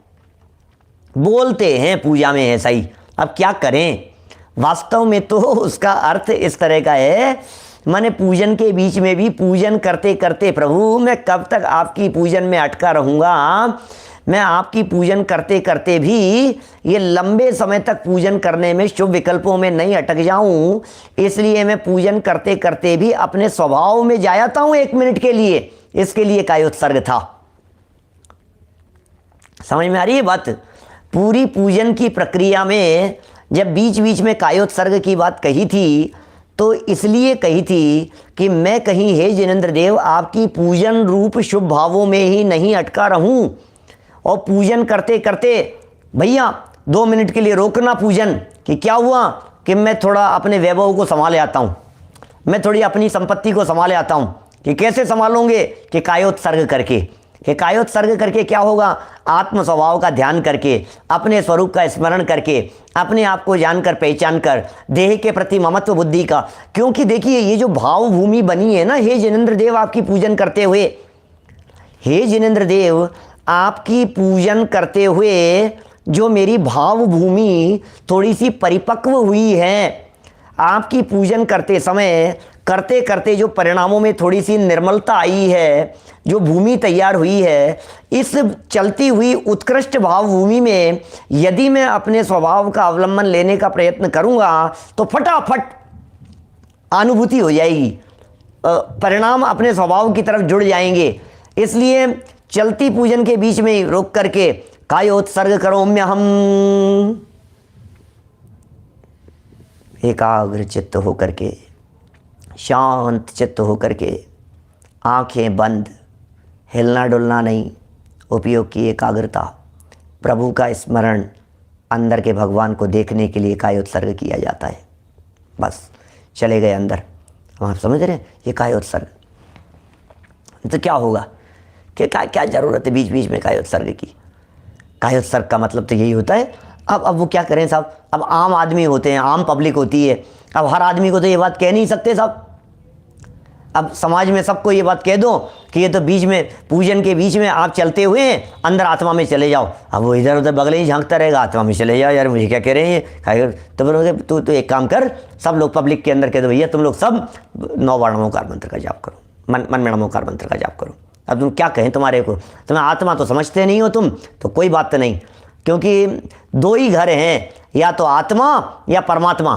बोलते हैं पूजा में ऐसा ही, अब क्या करें। वास्तव में तो उसका अर्थ इस तरह का है, माने पूजन के बीच में भी पूजन करते करते प्रभु मैं कब तक आपकी पूजन में अटका रहूँगा, मैं आपकी पूजन करते करते भी ये लंबे समय तक पूजन करने में शुभ विकल्पों में नहीं अटक जाऊं, इसलिए मैं पूजन करते करते भी अपने स्वभाव में जाता हूं 1 मिनट के लिए। इसके लिए कायोत्सर्ग था। समझ में आ रही है बात? पूरी पूजन की प्रक्रिया में जब बीच बीच में कायोत्सर्ग की बात कही थी तो इसलिए कही थी कि मैं कहीं हे जिनेंद्र देव आपकी पूजन रूप शुभ भावों में ही नहीं अटका रहूं और पूजन करते करते भैया 2 मिनट के लिए रोकना पूजन, कि क्या हुआ कि मैं थोड़ा अपने वैभव को संभाले आता हूँ, मैं थोड़ी अपनी संपत्ति को संभाले आता हूँ। कि कैसे संभालोगे? कि कायोत्सर्ग करके। कि कायोत्सर्ग करके क्या होगा? आत्म स्वभाव का ध्यान करके, अपने स्वरूप का स्मरण करके, अपने आप को जानकर पहचान कर, देह के प्रति ममत्व बुद्धि का। क्योंकि देखिए ये जो भाव भूमि बनी है ना, हे जिनेंद्र देव आपकी पूजन करते हुए, हे जिनेंद्र देव आपकी पूजन करते हुए जो मेरी भाव भूमि थोड़ी सी परिपक्व हुई है, आपकी पूजन करते समय करते करते जो परिणामों में थोड़ी सी निर्मलता आई है, जो भूमि तैयार हुई है, इस चलती हुई उत्कृष्ट भाव भूमि में यदि मैं अपने स्वभाव का अवलंबन लेने का प्रयत्न करूंगा तो फटाफट अनुभूति हो जाएगी, परिणाम अपने स्वभाव की तरफ जुड़ जाएंगे। इसलिए चलती पूजन के बीच में ही रोक करके कायोत्सर्ग करोम्यहम, एकाग्र चित्त होकर के, शांत चित्त होकर के, आंखें बंद, हिलना डुलना नहीं, उपयोग की एकाग्रता, प्रभु का स्मरण, अंदर के भगवान को देखने के लिए कायोत्सर्ग किया जाता है। बस चले गए अंदर। हम आप समझ रहे हैं ये कायोत्सर्ग, तो क्या होगा कि क्या ज़रूरत है बीच बीच में कायोत्सर्ग की। कायोत्सर्ग का मतलब तो यही होता है। अब वो क्या करें साहब, अब आम आदमी होते हैं, आम पब्लिक होती है, अब हर आदमी को तो ये बात कह नहीं सकते साहब। अब समाज में सबको ये बात कह दो कि ये तो बीच में पूजन के बीच में आप चलते हुए अंदर आत्मा में चले जाओ, अब वो इधर उधर बगले ही झांकता रहेगा, आत्मा में चले जाओ, यार मुझे क्या कह रहे हैं। तो बोलोगे तू एक काम कर, सब लोग पब्लिक के अंदर कह दो भैया तुम लोग सब 9 बार नमोकार मंत्र का जाप करो, मन में नमोकार मंत्र का जाप करो। अब तुम क्या कहें तुम्हारे को, तुम्हें आत्मा तो समझते नहीं हो तुम, तो कोई बात तो नहीं, क्योंकि 2 ही घर हैं, या तो आत्मा या परमात्मा।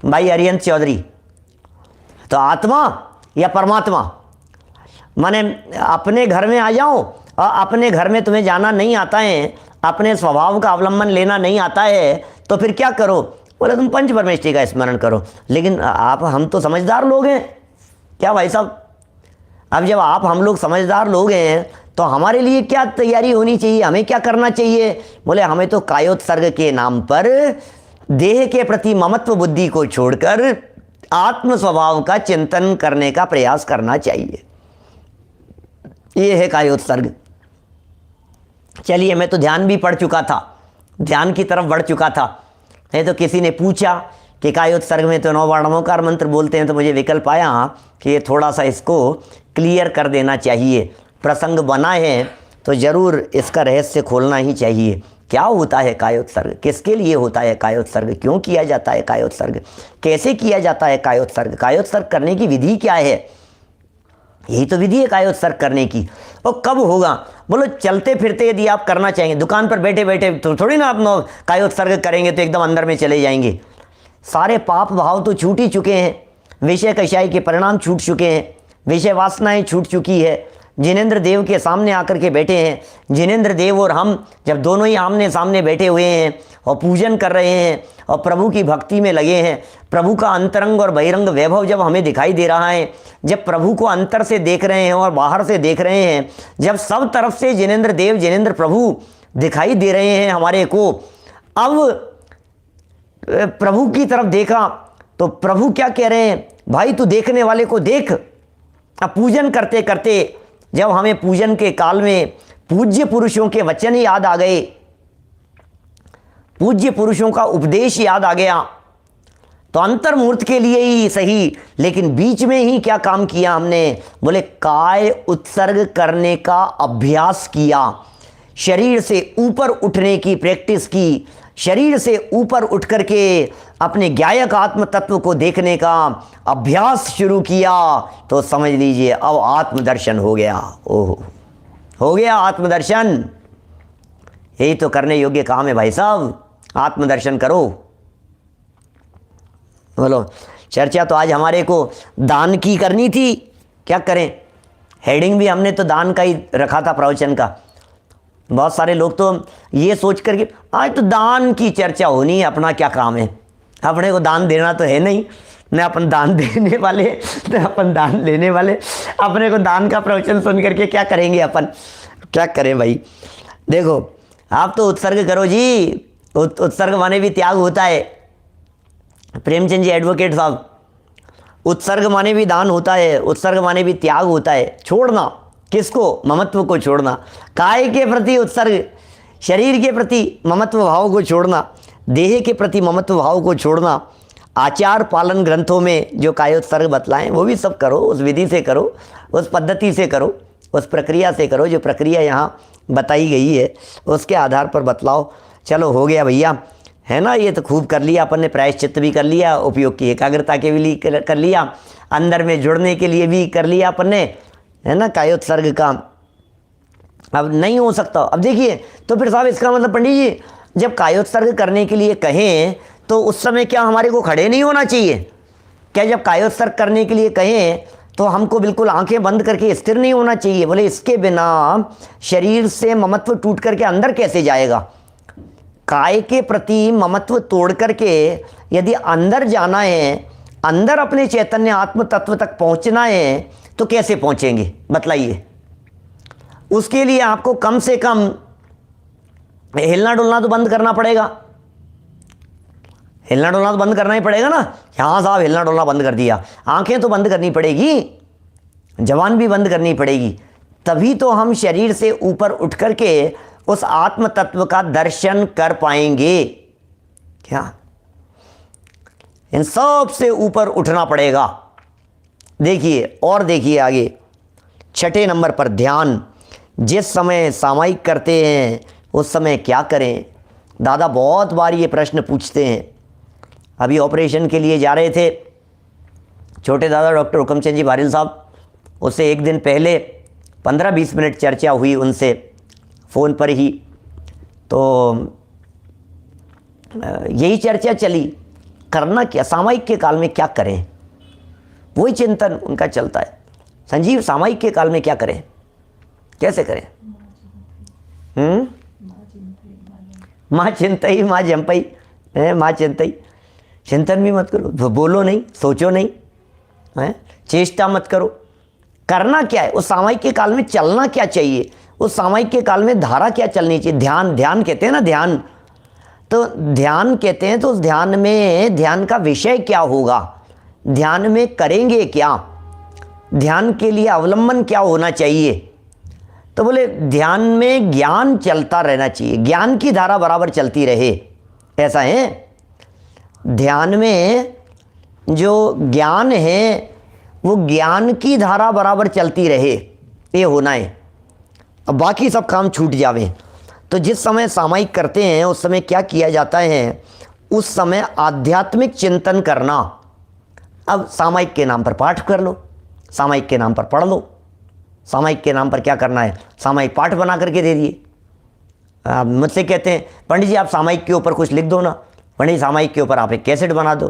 भाई अरिहंत चौधरी, तो आत्मा या परमात्मा, माने अपने घर में आ जाओ और अपने घर में तुम्हें जाना नहीं आता है, अपने स्वभाव का अवलंबन लेना नहीं आता है, तो फिर क्या करो, बोले तुम पंच परमेष्ठी का स्मरण करो। लेकिन हम तो समझदार लोग हैं क्या भाई साहब। अब जब हम लोग समझदार लोग हैं तो हमारे लिए क्या तैयारी होनी चाहिए, हमें क्या करना चाहिए। बोले हमें तो कायोत्सर्ग के नाम पर देह के प्रति ममत्व बुद्धि को छोड़कर आत्म स्वभाव का चिंतन करने का प्रयास करना चाहिए। ये है कायोत्सर्ग। चलिए, मैं तो ध्यान भी पढ़ चुका था, ध्यान की तरफ बढ़ चुका था। नहीं तो किसी ने पूछा कि कायोत्सर्ग में तो 9 बार नमोकार मंत्र बोलते हैं, तो मुझे विकल्प आया कि ये थोड़ा सा इसको क्लियर कर देना चाहिए। प्रसंग बना है तो ज़रूर इसका रहस्य खोलना ही चाहिए। क्या होता है कायोत्सर्ग, किसके लिए होता है कायोत्सर्ग, क्यों किया जाता है कायोत्सर्ग, कैसे किया जाता है कायोत्सर्ग, कायोत्सर्ग करने की विधि क्या है। यही तो विधि है कायोत्सर्ग करने की। और कब होगा, बोलो चलते फिरते यदि आप करना चाहेंगे, दुकान पर बैठे बैठे तो थोड़ी ना आप कायोत्सर्ग करेंगे तो एकदम अंदर में चले जाएंगे। सारे पाप भाव तो छूट ही चुके हैं, विषय कषाय के परिणाम छूट चुके हैं, विषय वासनाएं छूट चुकी है। जिनेंद्र देव के सामने आकर के बैठे हैं, जिनेंद्र देव और हम जब दोनों ही आमने सामने बैठे हुए हैं और पूजन कर रहे हैं और प्रभु की भक्ति में लगे हैं, प्रभु का अंतरंग और बहिरंग वैभव जब हमें दिखाई दे रहा है, जब प्रभु को अंतर से देख रहे हैं और बाहर से देख रहे हैं, जब सब तरफ से जिनेंद्र देव जिनेंद्र प्रभु दिखाई दे रहे हैं हमारे को, अब प्रभु की तरफ देखा तो प्रभु क्या कह रहे हैं, भाई तू देखने वाले को देख। अब पूजन करते करते जब हमें पूजन के काल में पूज्य पुरुषों के वचन याद आ गए, पूज्य पुरुषों का उपदेश याद आ गया, तो अंतर्मुहूर्त के लिए ही सही, लेकिन बीच में ही क्या काम किया हमने, बोले काय उत्सर्ग करने का अभ्यास किया, शरीर से ऊपर उठने की प्रैक्टिस की, शरीर से ऊपर उठ करके अपने ज्ञायक आत्म तत्व को देखने का अभ्यास शुरू किया, तो समझ लीजिए अब आत्मदर्शन हो गया। ओह, हो गया आत्मदर्शन। यही तो करने योग्य काम है भाई साहब, आत्मदर्शन करो। बोलो, चर्चा तो आज हमारे को दान की करनी थी, क्या करें, हेडिंग भी हमने तो दान का ही रखा था प्रवचन का। बहुत सारे लोग तो ये सोच करके आज तो दान की चर्चा होनी है, अपना क्या काम है, अपने को दान देना तो है नहीं, न अपन दान देने वाले न अपन दान लेने वाले, अपने को दान का प्रवचन सुन करके क्या करेंगे अपन, क्या करें भाई। देखो आप तो उत्सर्ग करो जी, उत्सर्ग माने भी त्याग होता है। प्रेमचंद जी एडवोकेट साहब, उत्सर्ग माने भी दान होता है, उत्सर्ग माने भी त्याग होता है, छोड़ना। किसको, ममत्व को छोड़ना, काय के प्रति उत्सर्ग, शरीर के प्रति ममत्व भाव को छोड़ना, देह के प्रति ममत्व भाव को छोड़ना। आचार पालन ग्रंथों में जो कायोत्सर्ग बतलाएं वो भी सब करो, उस विधि से करो, उस पद्धति से करो, उस प्रक्रिया से करो जो प्रक्रिया यहाँ बताई गई है उसके आधार पर बतलाओ। चलो हो गया भैया, है ना, ये तो खूब कर लिया अपन ने, प्रायश्चित्त भी कर लिया, उपयोग की एकाग्रता के लिए कर लिया, अंदर में जुड़ने के लिए भी कर लिया अपन ने, है ना, कायोत्सर्ग का। अब नहीं हो सकता, अब देखिए तो फिर साहब इसका मतलब पंडित जी जब कायोत्सर्ग करने के लिए कहें तो उस समय क्या हमारे को खड़े नहीं होना चाहिए? क्या जब कायोत्सर्ग करने के लिए कहें तो हमको बिल्कुल आंखें बंद करके स्थिर नहीं होना चाहिए? बोले इसके बिना शरीर से ममत्व टूट करके अंदर कैसे जाएगा? काय के प्रति ममत्व तोड़ करके यदि अंदर जाना है, अंदर अपने चैतन्य आत्म तत्व तक पहुंचना है तो कैसे पहुंचेंगे बताइए? उसके लिए आपको कम से कम हिलना डुलना तो बंद करना पड़ेगा। हिलना डुलना तो बंद करना ही पड़ेगा ना। हाँ साहब हिलना डुलना बंद कर दिया, आंखें तो बंद करनी पड़ेगी, जबान भी बंद करनी पड़ेगी, तभी तो हम शरीर से ऊपर उठ करके उस आत्म तत्व का दर्शन कर पाएंगे। क्या इन सब से ऊपर उठना पड़ेगा। देखिए और देखिए आगे 6 नंबर पर ध्यान। जिस समय सामायिक करते हैं उस समय क्या करें? दादा बहुत बार ये प्रश्न पूछते हैं। अभी ऑपरेशन के लिए जा रहे थे छोटे दादा डॉक्टर हुकमचंद जी बारिल साहब, उससे एक दिन पहले 15-20 मिनट चर्चा हुई उनसे फ़ोन पर ही, तो यही चर्चा चली करना क्या, सामायिक के काल में क्या करें, वही चिंतन उनका चलता है। संजीव सामायिक के काल में क्या करें, कैसे करें? माँ चिंतई माँ जंपई है, माँ चिंतई, चिंतन भी मत करो, बोलो नहीं, सोचो नहीं, है चेष्टा मत करो। करना क्या है? उस सामायिक के काल में चलना क्या चाहिए? उस सामायिक के काल में धारा क्या चलनी चाहिए? ध्यान, ध्यान कहते हैं ना, ध्यान, तो ध्यान कहते हैं तो उस ध्यान में ध्यान का विषय क्या होगा, ध्यान में करेंगे क्या, ध्यान के लिए अवलंबन क्या होना चाहिए? तो बोले ध्यान में ज्ञान चलता रहना चाहिए, ज्ञान की धारा बराबर चलती रहे, ऐसा है। ध्यान में जो ज्ञान है वो ज्ञान की धारा बराबर चलती रहे, ये होना है। अब बाकी सब काम छूट जावे। तो जिस समय सामायिक करते हैं उस समय क्या किया जाता है? उस समय आध्यात्मिक चिंतन करना। अब सामायिक के नाम पर पाठ कर लो, सामायिक के नाम पर पढ़ लो, सामायिक के नाम पर क्या करना है? सामायिक पाठ बना करके दे दिए। आप मुझसे कहते हैं पंडित जी आप सामायिक के ऊपर कुछ लिख दो ना, पंडित जी सामायिक के ऊपर आप एक कैसेट बना दो,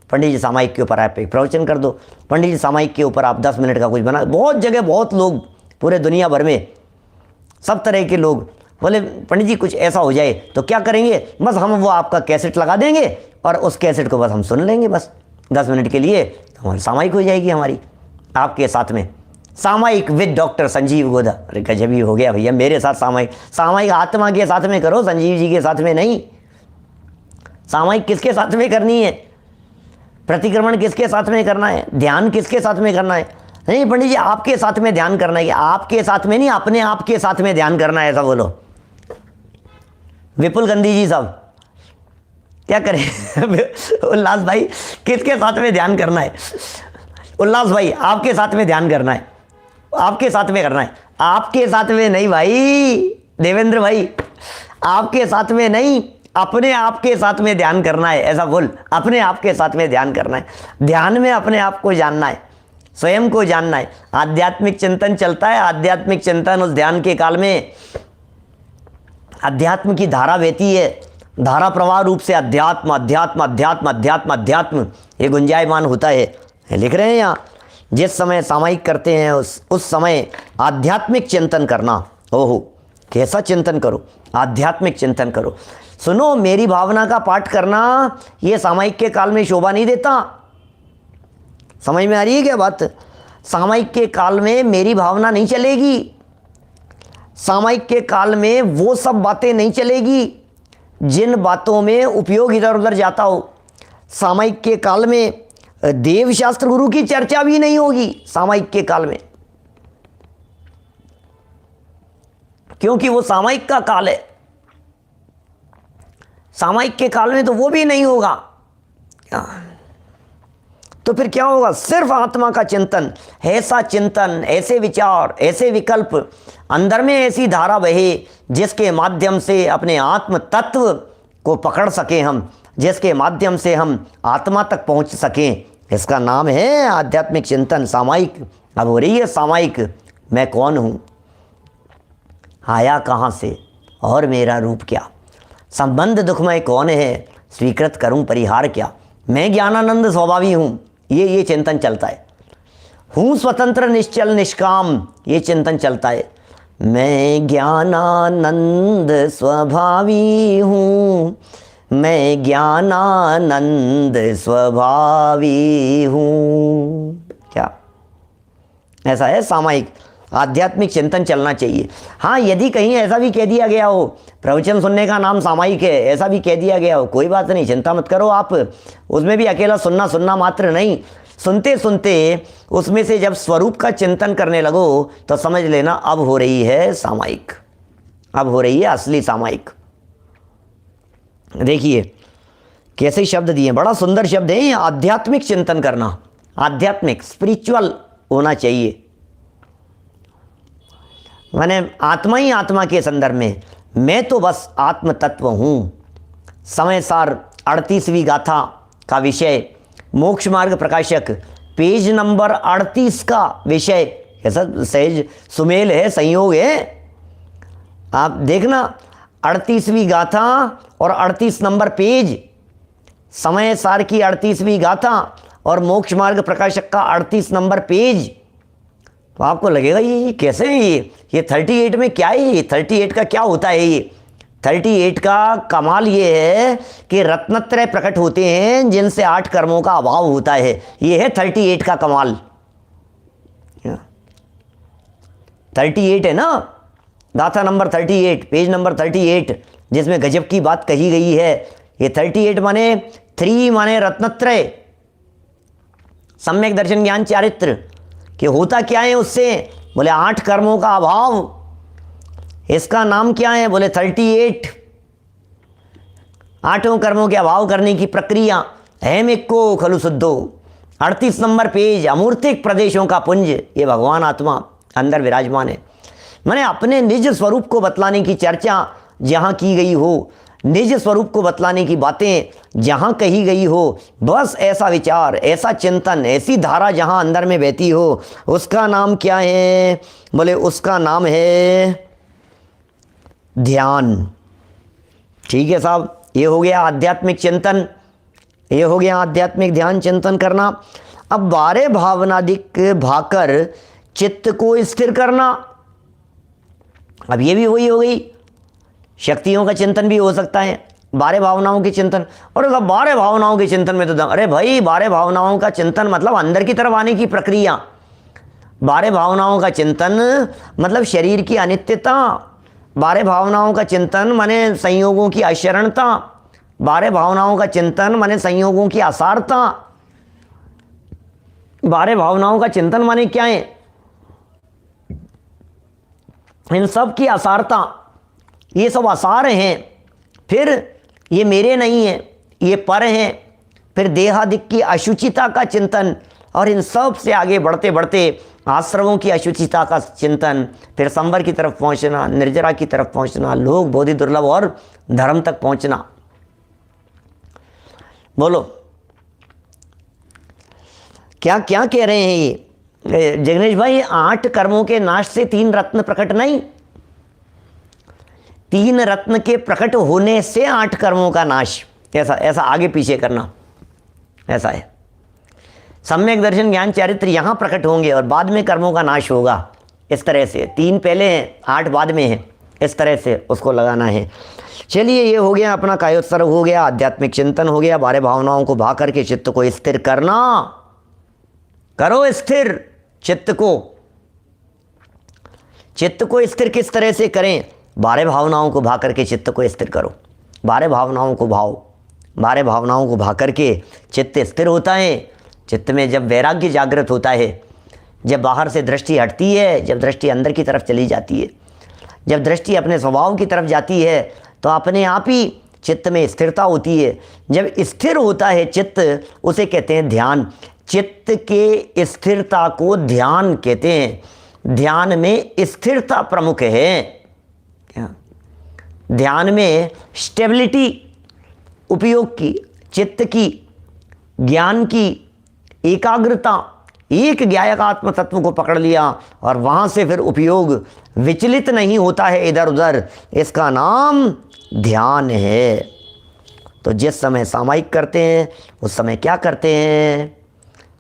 पंडित जी सामायिक के ऊपर आप एक प्रवचन कर दो, पंडित जी सामायिक के ऊपर आप 10 मिनट का कुछ बना। बहुत जगह बहुत लोग पूरे दुनिया भर में सब तरह के लोग बोले पंडित जी कुछ ऐसा हो जाए तो क्या करेंगे? बस हम वो आपका कैसेट लगा देंगे और उस कैसेट को बस हम सुन लेंगे बस 10 मिनट के लिए, तो हमारी सामायिक हो जाएगी हमारी आपके साथ में। सामायिक विद डॉक्टर संजीव गोदा। अरे गजब ही हो गया भैया, मेरे साथ सामायिक। सामायिक आत्मा के साथ में करो, संजीव जी के साथ में नहीं। सामायिक किसके साथ में करनी है? प्रतिक्रमण किसके साथ में करना है? ध्यान किसके साथ में करना है? नहीं पंडित जी आपके साथ में ध्यान करना है। आपके साथ में नहीं, अपने आप के साथ में ध्यान करना है, ऐसा बोलो। विपुल गांधी जी साहब क्या करें? उल्लास भाई किसके साथ में ध्यान करना है? उल्लास भाई आपके साथ में ध्यान करना है, आपके साथ में करना है, आपके साथ में नहीं भाई। देवेंद्र भाई आपके साथ में नहीं, अपने आप के साथ में ध्यान करना है, ऐसा बोल। अपने आप के साथ में ध्यान करना है, ध्यान में अपने आप को जानना है, स्वयं को जानना है। आध्यात्मिक चिंतन चलता है, आध्यात्मिक चिंतन उस ध्यान के काल में अध्यात्म की धारा बहती है, धारा प्रवाह रूप से अध्यात्म अध्यात्म अध्यात्म अध्यात्म अध्यात्म ये गुंजायमान होता है। लिख रहे हैं यहाँ जिस समय सामायिक करते हैं उस समय आध्यात्मिक चिंतन करना। ओहो कैसा चिंतन करो? आध्यात्मिक चिंतन करो। सुनो मेरी भावना का पाठ करना ये सामायिक के काल में शोभा नहीं देता। समझ में आ रही है क्या बात? सामायिक के काल में मेरी भावना नहीं चलेगी, सामायिक के काल में वो सब बातें नहीं चलेगी जिन बातों में उपयोग इधर उधर जाता हो। सामायिक के काल में देवशास्त्र गुरु की चर्चा भी नहीं होगी सामायिक के काल में, क्योंकि वो सामायिक का काल है। सामायिक के काल में तो वो भी नहीं होगा। तो फिर क्या होगा? सिर्फ आत्मा का चिंतन, ऐसा चिंतन, ऐसे विचार, ऐसे विकल्प, अंदर में ऐसी धारा बहे जिसके माध्यम से अपने आत्म तत्व को पकड़ सकें हम, जिसके माध्यम से हम आत्मा तक पहुंच सकें। इसका नाम है आध्यात्मिक चिंतन, सामायिक। अब हो रही है सामायिक, मैं कौन हूँ, आया कहाँ से और मेरा रूप क्या, संबंध दुखमय कौन है, स्वीकृत करूँ परिहार क्या, मैं ज्ञानानंद स्वभावी हूँ, ये चिंतन चलता है। हूँ स्वतंत्र निश्चल निष्काम, ये चिंतन चलता है। मैं ज्ञानानंद स्वभावी हूँ, मैं ज्ञानानंद स्वभावी हूँ। क्या ऐसा है? सामायिक आध्यात्मिक चिंतन चलना चाहिए। हाँ, यदि कहीं ऐसा भी कह दिया गया हो प्रवचन सुनने का नाम सामायिक है, ऐसा भी कह दिया गया हो, कोई बात नहीं, चिंता मत करो आप। उसमें भी अकेला सुनना मात्र नहीं, सुनते सुनते उसमें से जब स्वरूप का चिंतन करने लगो तो समझ लेना अब हो रही है सामायिक, अब हो रही है असली सामायिक। देखिए कैसे शब्द दिए, बड़ा सुंदर शब्द है ये, आध्यात्मिक चिंतन करना, आध्यात्मिक स्पिरिचुअल होना चाहिए। माने आत्मा ही आत्मा के संदर्भ में, मैं तो बस आत्म तत्व हूँ। समय सार 38वीं गाथा का विषय, मोक्ष मार्ग प्रकाशक पेज नंबर 38 का विषय, ऐसा सहज सुमेल है, संयोग है। आप देखना 38वीं गाथा और 38 नंबर पेज, समय सार की 38वीं गाथा और मोक्ष मार्ग प्रकाशक का 38 नंबर पेज, तो आपको लगेगा ये कैसे है, ये 38 में क्या है, ये 38 का क्या होता है। ये 38 का कमाल ये है कि रत्नत्रय प्रकट होते हैं जिनसे 8 कर्मों का अभाव होता है। ये है 38 का कमाल। 38 है ना, गाथा नंबर 38, पेज नंबर 38, जिसमें गजब की बात कही गई है। ये 38 माने 3 माने रत्नत्रय, सम्यक दर्शन ज्ञान चारित्र, कि होता क्या है उससे, बोले 8 कर्मों का अभाव। इसका नाम क्या है, बोले 38, 8 कर्मों के अभाव करने की प्रक्रिया। अहम इक्को खलु शुद्धो, 38 नंबर पेज, अमूर्तिक प्रदेशों का पुंज, ये भगवान आत्मा अंदर विराजमान है। मैंने अपने निज स्वरूप को बतलाने की चर्चा जहाँ की गई हो, निज स्वरूप को बतलाने की बातें जहाँ कही गई हो, बस ऐसा विचार, ऐसा चिंतन, ऐसी धारा जहाँ अंदर में बहती हो, उसका नाम क्या है, बोले उसका नाम है ध्यान। ठीक है साहब, ये हो गया आध्यात्मिक चिंतन, ये हो गया आध्यात्मिक ध्यान चिंतन करना। अब 12 भावनादिक भाकर चित्त को स्थिर करना, अब ये भी वही हो गई। शक्तियों का चिंतन भी हो सकता है, 12 भावनाओं के चिंतन। और 12 भावनाओं के चिंतन में तो अरे भाई 12 भावनाओं का चिंतन मतलब अंदर की तरफ आने की प्रक्रिया। 12 भावनाओं का चिंतन मतलब शरीर की अनित्यता, 12 भावनाओं का चिंतन माने संयोगों की अशरणता, 12 भावनाओं का चिंतन माने संयोगों की असारता। 12 भावनाओं का चिंतन माने क्या है, इन सब की असारता, ये सब असार हैं। फिर ये मेरे नहीं है, ये पर हैं। फिर देहादिक की अशुचिता का चिंतन, और इन सब से आगे बढ़ते बढ़ते आश्रमों की अशुचिता का चिंतन, फिर संवर की तरफ पहुंचना, निर्जरा की तरफ पहुंचना, लोक बोधि दुर्लभ और धर्म तक पहुंचना। बोलो क्या क्या कह रहे हैं ये जगनेश भाई? 8 कर्मों के नाश से 3 रत्न प्रकट नहीं, 3 रत्न के प्रकट होने से 8 कर्मों का नाश। ऐसा ऐसा आगे पीछे करना, ऐसा है। सम्यक दर्शन ज्ञान चारित्र यहाँ प्रकट होंगे और बाद में कर्मों का नाश होगा। इस तरह से 3 पहले हैं, 8 बाद में हैं, इस तरह से उसको लगाना है। चलिए, ये हो गया अपना कायोत्सर्ग हो गया, आध्यात्मिक चिंतन हो गया, 12 भावनाओं को भा करके चित्त को स्थिर करना। करो स्थिर चित्त को। चित्त को स्थिर किस तरह से करें? 12 भावनाओं को भा करके चित्त को स्थिर करो। 12 भावनाओं को भाओ, 12 भावनाओं को भा करके चित्त स्थिर होता है। चित्त में जब वैराग्य जागृत होता है, जब बाहर से दृष्टि हटती है, जब दृष्टि अंदर की तरफ चली जाती है, जब दृष्टि अपने स्वभाव की तरफ जाती है, तो अपने आप ही चित्त में स्थिरता होती है। जब स्थिर होता है चित्त, उसे कहते हैं ध्यान। चित्त के स्थिरता को ध्यान कहते हैं। ध्यान में स्थिरता प्रमुख है। क्या ध्यान में स्टेबिलिटी उपयोग की, चित्त की, ज्ञान की एकाग्रता, एक ज्ञायक आत्म तत्व को पकड़ लिया और वहां से फिर उपयोग विचलित नहीं होता है इधर उधर, इसका नाम ध्यान है। तो जिस समय सामायिक करते हैं उस समय क्या करते हैं?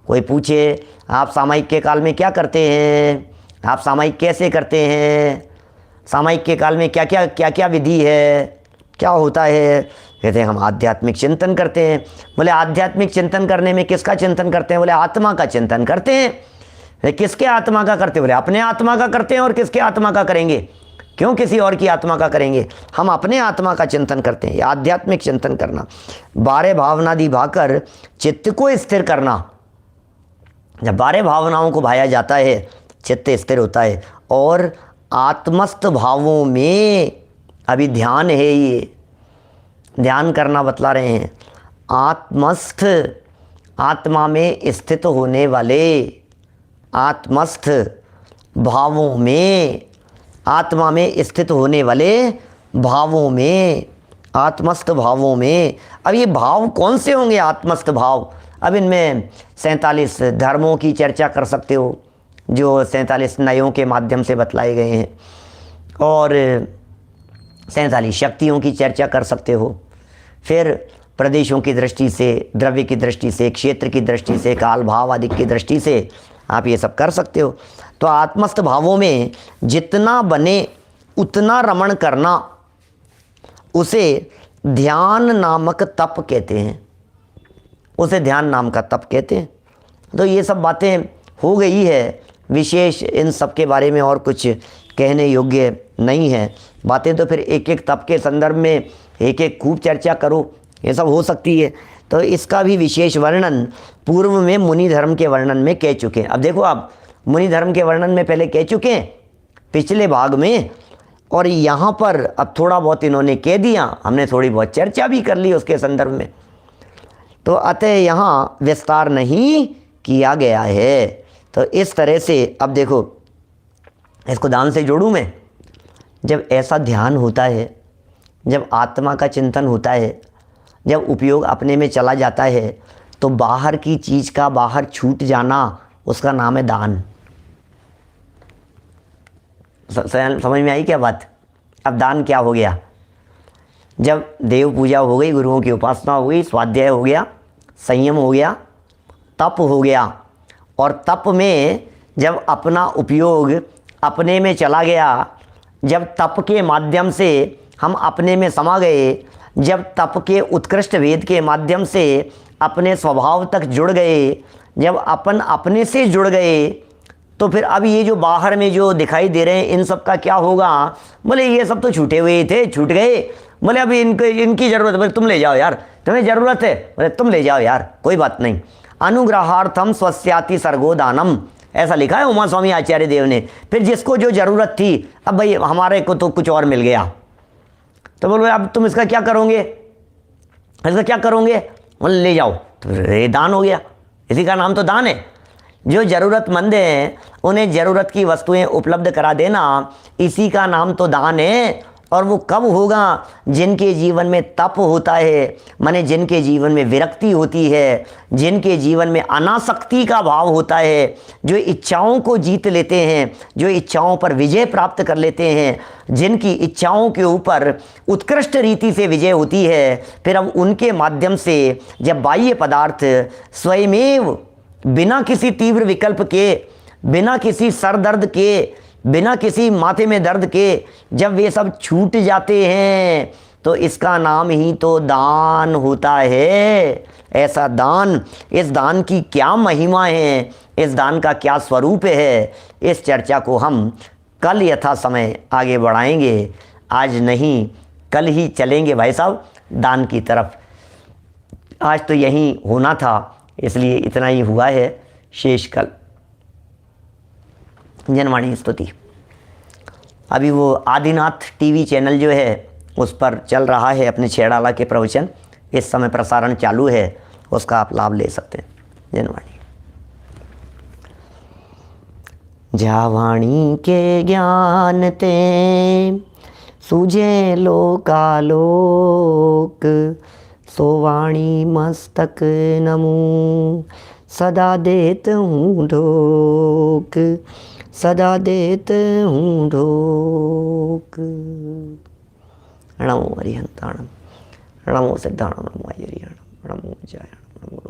कोई पूछे आप सामायिक के काल में क्या करते हैं, आप सामायिक कैसे करते हैं, सामायिक के काल में क्या क्या विधि है, क्या होता है? कहते हैं हम आध्यात्मिक चिंतन करते हैं। बोले आध्यात्मिक चिंतन करने में किसका चिंतन करते हैं? बोले आत्मा का चिंतन करते हैं। किसके आत्मा का करते? बोले अपने आत्मा का करते हैं। और किसके आत्मा का करेंगे? क्यों किसी और की आत्मा का करेंगे? हम अपने आत्मा का चिंतन करते हैं। आध्यात्मिक चिंतन करना, 12 भावनादि भाकर चित्त को स्थिर करना। जब 12 भावनाओं को भाया जाता है चित्त स्थिर होता है। और आत्मस्थ भावों में अभी ध्यान है, ये ध्यान करना बतला रहे हैं। आत्मस्थ, आत्मा में स्थित होने वाले आत्मस्थ भावों में, आत्मा में स्थित होने वाले भावों में, आत्मस्थ भावों में। अब ये भाव कौन से होंगे आत्मस्थ भाव? अब इनमें 47 धर्मों की चर्चा कर सकते हो जो 47 नयों के माध्यम से बतलाए गए हैं, और 47 शक्तियों की चर्चा कर सकते हो। फिर प्रदेशों की दृष्टि से, द्रव्य की दृष्टि से, क्षेत्र की दृष्टि से, काल भाव आदि की दृष्टि से आप ये सब कर सकते हो। तो आत्मस्थ भावों में जितना बने उतना रमण करना, उसे ध्यान नामक तप कहते हैं, उसे ध्यान नाम का तप कहते हैं। तो ये सब बातें हो गई है, विशेष इन सब के बारे में और कुछ कहने योग्य नहीं है। बातें तो फिर एक एक तप के संदर्भ में एक एक खूब चर्चा करो, ये सब हो सकती है। तो इसका भी विशेष वर्णन पूर्व में मुनि धर्म के वर्णन में कह चुके हैं। अब देखो आप, मुनि धर्म के वर्णन में पहले कह चुके हैं पिछले भाग में, और यहाँ पर अब थोड़ा बहुत इन्होंने कह दिया, हमने थोड़ी बहुत चर्चा भी कर ली उसके संदर्भ में। तो अतः यहाँ विस्तार नहीं किया गया है। तो इस तरह से अब देखो, इसको दान से जोड़ूं मैं। जब ऐसा ध्यान होता है, जब आत्मा का चिंतन होता है, जब उपयोग अपने में चला जाता है, तो बाहर की चीज़ का बाहर छूट जाना, उसका नाम है दान। समझ में आई क्या बात? अब दान क्या हो गया? जब देव पूजा हो गई, गुरुओं की उपासना हो गई, स्वाध्याय हो गया, संयम हो गया, तप हो गया, और तप में जब अपना उपयोग अपने में चला गया, जब तप के माध्यम से हम अपने में समा गए, जब तप के उत्कृष्ट वेद के माध्यम से अपने स्वभाव तक जुड़ गए, जब अपन अपने से जुड़ गए, तो फिर अब ये जो बाहर में जो दिखाई दे रहे हैं इन सब का क्या होगा? बोले ये सब तो छूटे हुए थे, छूट गए। बोले अभी इनकी ज़रूरत, बोले तुम ले जाओ यार, तुम्हें ज़रूरत है, बोले तुम ले जाओ यार, कोई बात नहीं। अनुग्रहार्थम स्वस्याति सर्गो दानम, ऐसा लिखा है उमा स्वामी आचार्य देव ने। फिर जिसको जो ज़रूरत थी, अब भाई हमारे को तो कुछ और मिल गया, तो बोलो अब तुम इसका क्या करोगे, इसका क्या करोगे? बोले ले जाओ। तो ये दान हो गया, इसी का नाम तो दान है। जो ज़रूरतमंद हैं उन्हें ज़रूरत की वस्तुएं उपलब्ध करा देना, इसी का नाम तो दान है। और वो कब होगा? जिनके जीवन में तप होता है, माने जिनके जीवन में विरक्ति होती है, जिनके जीवन में अनासक्ति का भाव होता है, जो इच्छाओं को जीत लेते हैं, जो इच्छाओं पर विजय प्राप्त कर लेते हैं, जिनकी इच्छाओं के ऊपर उत्कृष्ट रीति से विजय होती है। फिर अब उनके माध्यम से जब बाह्य पदार्थ स्वयमेव बिना किसी तीव्र विकल्प के, बिना किसी सर दर्द के, बिना किसी माथे में दर्द के, जब वे सब छूट जाते हैं, तो इसका नाम ही तो दान होता है। ऐसा दान, इस दान की क्या महिमा है, इस दान का क्या स्वरूप है, इस चर्चा को हम कल यथा समय आगे बढ़ाएंगे। आज नहीं, कल ही चलेंगे भाई साहब दान की तरफ। आज तो यहीं होना था, इसलिए इतना ही हुआ है, शेष कल। जनवाणी स्तुति। अभी वो आदिनाथ टीवी चैनल जो है उस पर चल रहा है अपने छेड़ाला के प्रवचन, इस समय प्रसारण चालू है, उसका आप लाभ ले सकते हैं। जनवाणी। जा वाणी के ज्ञान ते सूझे लोकालोक, सो वाणी मस्तक नमूं सदा देत हूँ ढोक, सदा देत हूँ ढोक। नमो अरिहंताणम, नमो सिद्धाणम, नमो अरिहंताणम, नमो जयाणम।